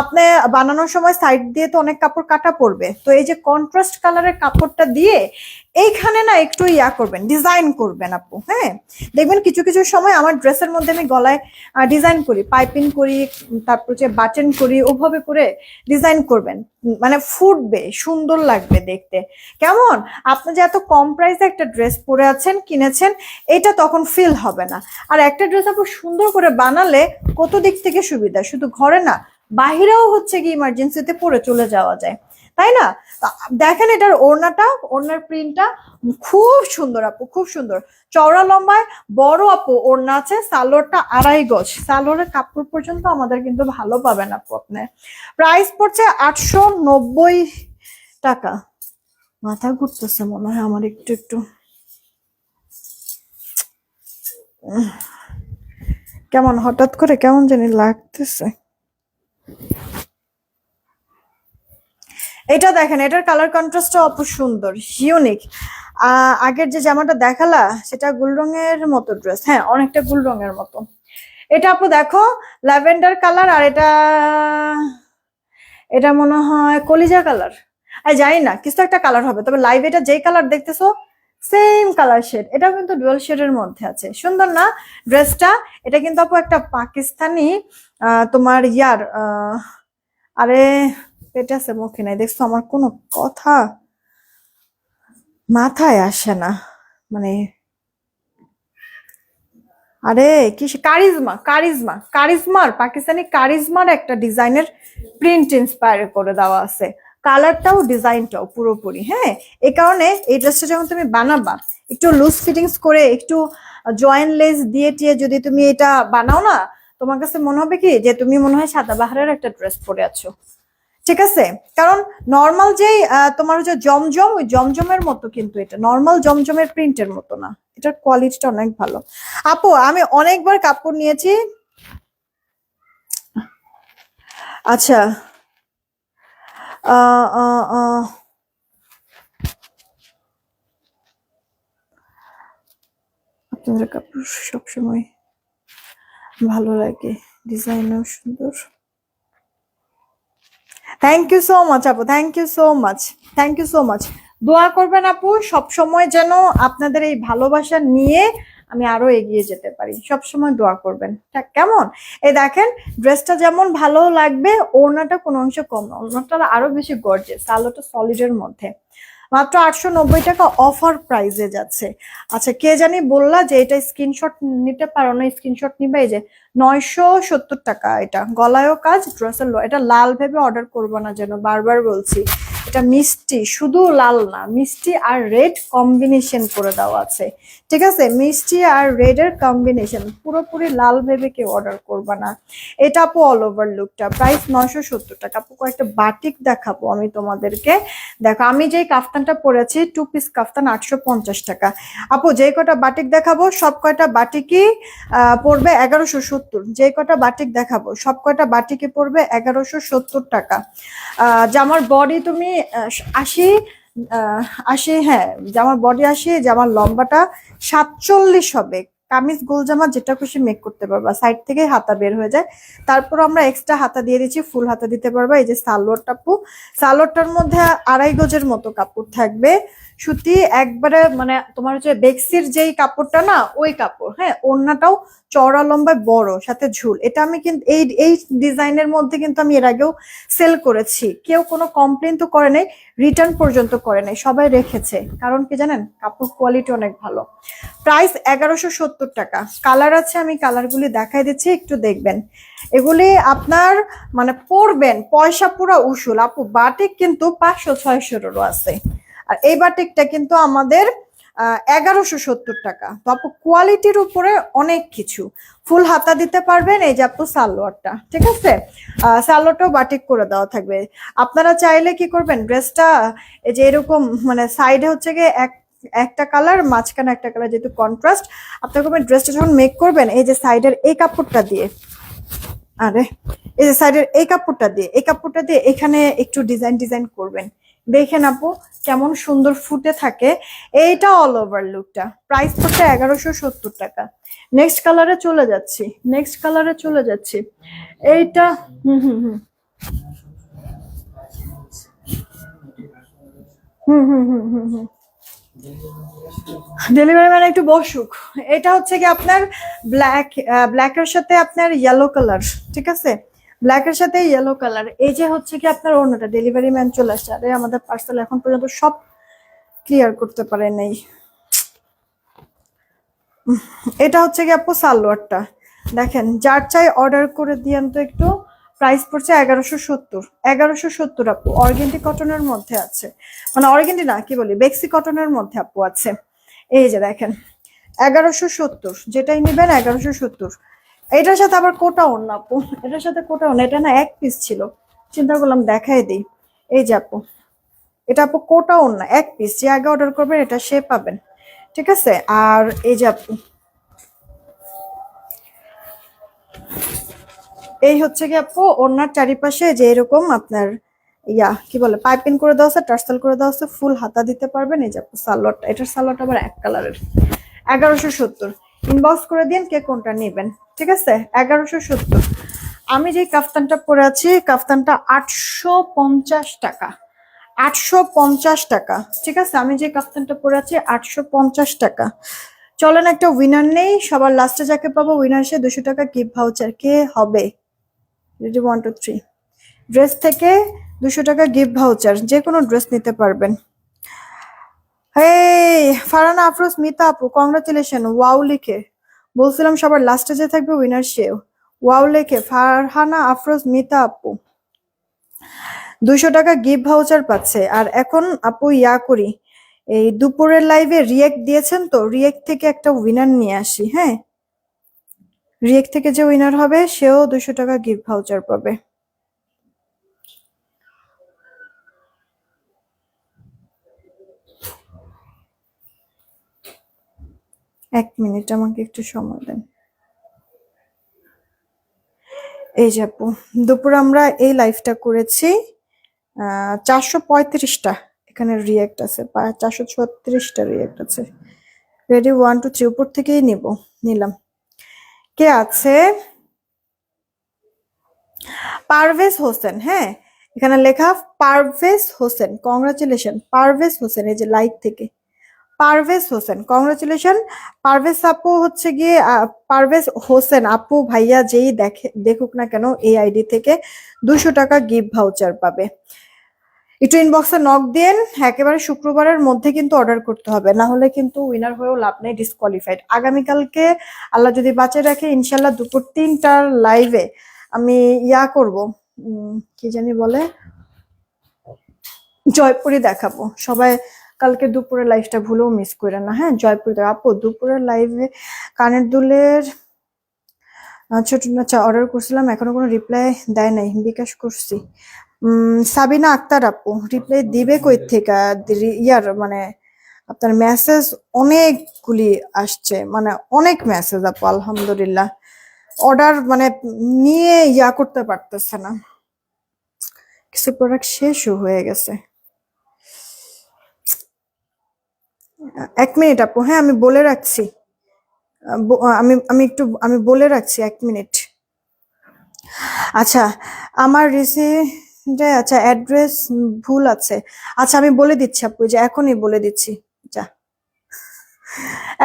আপনি বানানোর সময় সাইড দিয়ে তো অনেক কাপড় কাটা পড়বে, তো এই যে কন্ট্রাস্ট কালারের কাপড়টা দিয়ে এইখানে না একটু করবেন, ডিজাইন করবেন আপু। হ্যাঁ, দেখবেন কিছু কিছু সময় আমার ড্রেসের মধ্যে আমি গলায় ডিজাইন করি, পাইপিং করি, তারপর যে বাটন করি, ওভাবে করে ডিজাইন করবেন, মানে ফুটবে, সুন্দর লাগবে দেখতে। কেমন? আপনি যে এত কম প্রাইসে একটা ড্রেস পরে আছেন, কিনেছেন, এটা তখন ফিল হবে না। আর একটা ড্রেস আপু সুন্দর করে বানালে কত দিক থেকে সুবিধা, শুধু ঘরে না বাহিরেও হচ্ছে কি ইমার্জেন্সিতে পরে চলে যাওয়া যায়, তাই না? দেখেন এটার ওড়নাটা, ওড়নার প্রিন্টটা খুব সুন্দর আপু, খুব সুন্দর, চওড়া লম্বায় বড় আপু ওড়না আছে। সালোয়ারটা 2.5 গজ, সালোয়ারের কাপড় পর্যন্ত আমাদের কিন্তু ভালো পাবেন আপু। আপনার প্রাইস পড়ছে 890 টাকা। মাথা ঘুরতেছে মনে হয় আমার একটু একটু, কেমন হঠাৎ করে কেমন জানি লাগতেছে। এটা দেখেন, এটার কালার কন্ট্রাস্টটা অপর সুন্দর, ইউনিক। আগের যে জামাটা দেখালা সেটা গুল রঙের মতো ড্রেস, হ্যাঁ অনেকটা গুল রঙের মতো। এটা আপু দেখো ল্যাভেন্ডার কালার, আর এটা এটা মনে হয় কলিজা কালার, আর জানি না কিছু একটা কালার হবে, তবে লাইভ এটা যেই কালার দেখতেছো সেম কালার শেড, এটা কিন্তু ডুয়াল শেডের মধ্যে আছে। সুন্দর না ড্রেসটা? এটা কিন্তু আপু একটা পাকিস্তানি তোমার আরে পেটে আছে মুখে নাই, দেখছো? আমার কোনো কথা মাথায় আসে না, মানে আরে কি কারিজমা, কারিজমা, কারিজমার পাকিস্তানি কারিজমার একটা ডিজাইনের প্রিন্ট ইন্সপায়ার করে দেওয়া আছে, কালারটাও ডিজাইনটাও পুরোপুরি। হ্যাঁ, এই কারণে এই ড্রেসটা যখন তুমি বানাবা একটু লুজ ফিটিংস করে, একটু জয়েন্ট লেস দিয়ে টিয়ে যদি তুমি এটা বানাও না, তোমার কাছে মনে হবে কি যে তুমি মনে হয় সাদাবাহারের একটা ড্রেস পরে আছো। ঠিক আছে, কারণ নর্মাল যেই তোমার হচ্ছে জমজম, ওই জমজমের মতো কিন্তু এটা নর্মাল জমজমের প্রিন্টের মতো না, এটার কোয়ালিটিটা অনেক ভালো। আপু আমি অনেকবার কাপড় নিয়েছি। আচ্ছা, আহ আহ আহ আপনাদের কাপড় সবসময় ভালো লাগে, ডিজাইনও সুন্দর। থ্যাংক ইউ সো মাচ আপু, thank you so much, thank you so much. দোয়া করবেন আপু সব সময় যেন আপনাদের এই ভালোবাসা নিয়ে আমি আরো এগিয়ে যেতে পারি, সব সময় দোয়া করবেন। ঠিক কেমন? এই দেখেন ড্রেসটা যেমন ভালো লাগবে, ওড়নাটা কোনো অংশ কম না, ওড়নাটা আরো বেশি গর্জিয়াস, আলোটা সলিডের মধ্যে। মাত্র 890 টাকা অফার প্রাইসে যাচ্ছে। আচ্ছা, কে জানি বললা যে এটা স্ক্রিনশট নিতে পারো না, স্ক্রিনশট নিবে। এই যে 970 টাকা, এটা গলায়ও কাজ, ড্রেসের এটা লাল ভেবে অর্ডার করবো না যেন, বারবার বলছি। এটা মিষ্টি, শুধু লাল না, মিষ্টি আর রেড কম্বিনেশন করে দেওয়া আছে, ঠিক আছে? মিষ্টি আর রেড এর কম্বিনেশন, পুরোপুরি লাল ভেবে কেউ অর্ডার করবা না। এটা আপু অল ওভার লুকটা, প্রাইস 970 টাকা। আপু কয়েকটা বাটিক দেখাবো আমি তোমাদেরকে। দেখো, আমি যেই কাফতানটা পরেছি 2 পিস কাফতান 850 টাকা। আপু যে কটা বাটিক দেখাবো সব কয়টা বাটিকই পড়বে 1170। যে কটা বাটিক দেখাবো সব কয়টা বাটিকে পড়বে 1170 টাকা। জামার বডি তুমি 80, 80, হ্যাঁ জামার বডি 80, জামার লম্বাটা 47 হবে। কামিজ গোল জামা যেটা খুশি মেক করতে পারবা, সাইড থেকে হাতা বের হয়ে যায়, তারপর আমরা এক্সট্রা হাতা দিয়ে দিচ্ছি, ফুল হাতা দিতে পারবা। এই যে সালোয়ারটা আপু, সালোয়ারটার মধ্যে 2.5 গজের মতো কাপড় থাকবে, সুতি একবারে, মানে তোমার হচ্ছে বেক্সির যেই কাপড়টা না ওই কাপড়, হ্যাঁ। ওড়নাটাও চওড়া লম্বায় বড়, সাথে ঝুল। এটা আমি কিন্তু এই এই ডিজাইনের মধ্যে কিন্তু আমি এর আগেও সেল করেছি, কেউ কোনো কমপ্লেন তো করে নাই, রিটার্ন পর্যন্ত করে নাই, সবাই রেখেছে। কারণ কি জানেন, কাপড় কোয়ালিটি অনেক ভালো। প্রাইস 1170 টাকা। কালার আছে, আমি কালারগুলি দেখাই দিচ্ছি, একটু দেখবেন। এগুলি আপনার মানে পরবেন পয়সা পুরা উসুল। আপু বাটিক কিন্তু 500-600-এরও আছে, আর এই বাটিকটা কিন্তু আমাদের 1170 টাকা। তো আপু কোয়ালিটির উপরে অনেক কিছু। ফুল হাতা দিতে পারবেন। এই যে আপু সালোয়ারটা, ঠিক আছে, সালোয়ারটাও বাটিক করে দেওয়া থাকবে। আপনারা চাইলে কি করবেন, ড্রেসটা এই যে এরকম মানে সাইডে হচ্ছে গিয়ে একটা কালার, মাঝখানে একটা কালার, যেহেতু কন্ট্রাস্ট, আপনার করবেন ড্রেসটা যখন মেক করবেন এই যে সাইডের এই কাপড়টা দিয়ে, আরে এই যে সাইডের এই কাপড়টা দিয়ে, এই কাপড়টা দিয়ে এখানে একটু ডিজাইন ডিজাইন করবেন। দেখেন আপু কেমন সুন্দর ফুটে থাকে। এইটা অল ওভার লুকটা, প্রাইস পড়ছে 1170 টাকা। নেক্সট কালারে চলে যাচ্ছি, নেক্সট কালারে চলে যাচ্ছি। এইটা হুম হুম হুম হুম হুম হুম হুম হুম ডেলিভারি ম্যান একটু বসুক। এটা হচ্ছে কি আপনার ব্ল্যাকের সাথে আপনার ইয়েলো কালার, ঠিক আছে, ব্ল্যাকের সাথে ইয়েলো কালার। এই যে হচ্ছে কি আপনার অন্যটা, ডেলিভারি ম্যান চলে আসছে। আরে আমাদের পার্সেল এখন পর্যন্ত সব ক্লিয়ার করতে পারে নাই। এটা হচ্ছে কি আপু সালোয়ারটা, দেখেন, যার চাই অর্ডার করে দিয়েন তো একটু। প্রাইস পড়ছে 1170, 1170 আপু। অর্গেন্ডি কটনের মধ্যে আছে, মানে অর্গেন্ডি না, কি বলি, বেক্সি কটনের মধ্যে আপু আছে। এই যে দেখেন 1170, যেটাই নিবেন 1170। এটার সাথে আবার কোটা ওড়না আপু, এটার সাথে কোটা ওড়না। এটা না এক পিস ছিল, চিন্তা করলাম দেখাই দিই। এই যে আপু, এটা আপু কোটা ওড়না এক পিস, যে আগে অর্ডার করবেন এটা সে পাবেন, ঠিক আছে। আর এই যে আপু, এই হচ্ছে কি আপু ওড়নার চারিপাশে যে এরকম আপনার কি বলে পাইপিং করে দেওয়া আছে, টার্সেল করে দেওয়া আছে, ফুল হাতা দিতে পারবেন। এই যে আপু সালোয়ারটা, এটার সালোয়ারটা আবার এক কালারের। 1170, ইনবক্স করে দিন কে কোনটা নেবেন, ঠিক আছে। 1170। আমি যে কাফতানটা পরে আছি, কাফতানটা 850 টাকা, 850 টাকা, ঠিক আছে। আমি যে কাফতানটা পরে আছি 850 টাকা। চলেন একটা উইনার নেই, সবার লাস্টে যাকে পাবো উইনার সে 200 টাকা গিফট ভাউচার। কে হবে? রেডি, 1 2 3। ড্রেস থেকে 200 টাকা গিফট ভাউচার, যে কোনো ড্রেস নিতে পারবেন। এই ফারহানা আফরোজ মিতা আপু, কংগ্রাচুলেশন। ওয়াও লিখে বলছিলাম সবার লাস্টে যে থাকবে উইনার সে। ওয়াও লিখে ফারহানা আফরোজ মিতা আপু 200 টাকা গিফট ভাউচার পাচ্ছে। আর এখন আপু করি, এই দুপুরের লাইভে রিয়েক্ট দিয়েছেন তো, রিয়েক্ট থেকে একটা উইনার নিয়ে আসি, হ্যাঁ। রিয়েক্ট থেকে যে উইনার হবে সেও 200 টাকা গিফট ভাউচার পাবে। এক মিনিট আমাকে একটু সময় দেন। এই যে আপু, দুপুর আমরা এই লাইভটা করেছি, 435টা এখানে রিয়েক্ট আছে, 436টা রিয়েক্ট আছে। রেডি, 1 2 3, উপর থেকেই নিলাম। কে আছে? পারভেজ হোসেন, হ্যাঁ, এখানে লেখা পারভেজ হোসেন, কংগ্রাচুলেশন পারভেজ হোসেন। এই যে লাইভ থেকে পারভেজ হোসেন, কংগ্রাচুলেশন। পারভেজ আপু হচ্ছে গিয়ে পারভেজ হোসেন আপু ভাইয়া যেই দেখুক না কেন এই আইডি থেকে 200 টাকা গিফট ভাউচার পাবে। একটু ইনবক্সে নক দিন, একেবারে শুক্রবারের মধ্যে কিন্তু অর্ডার করতে হবে, না হলে কিন্তু উইনার হয়েও লাভ নেই, ডিসকোয়ালিফাইড। আগামীকালকে আল্লাহ যদি বাঁচিয়ে রাখে ইনশাল্লাহ দুপুর 3টার লাইভে আমি করব, কি জানি বলে, জয়পুরি দেখাবো। সবাই কালকে দুপুরের লাইভটা ভুলেও মিস করে না, হ্যাঁ? জয়পুরি আপু দুপুরের লাইভে কানের দুলের ছোট আচ্ছা অর্ডার করছিলাম, এখনো কোনো রিপ্লাই দেয় নাই, বিকাশ করছি। সাবিনা আক্তার আপু রিপ্লাই দিবে কই থেকে? মানে আপনার মেসেজ অনেকগুলি আসছে, মানে অনেক মেসেজ আপু, আলহামদুলিল্লাহ অর্ডার মানে নিয়ে করতে পারতেছে না, কিছু প্রোডাক্ট শেষও হয়ে গেছে। 1 মিনিট আপু, হ্যাঁ আমি বলে রাখছি, আমি বলে রাখছি 1 মিনিট। আচ্ছা আমার রিসিভে আচ্ছা অ্যাড্রেস ভুল আছে, আচ্ছা আমি বলে দিচ্ছি আপু, যে এখনই বলে দিচ্ছি, যা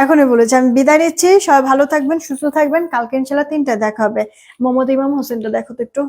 এখনই বলেছি। আমি বিদায় নিচ্ছি, সবাই ভালো থাকবেন, সুস্থ থাকবেন, কালকে ইনশাল্লাহ 3টায় দেখা হবে। মোহাম্মদ ইমাম হোসেনটা দেখো তো একটু।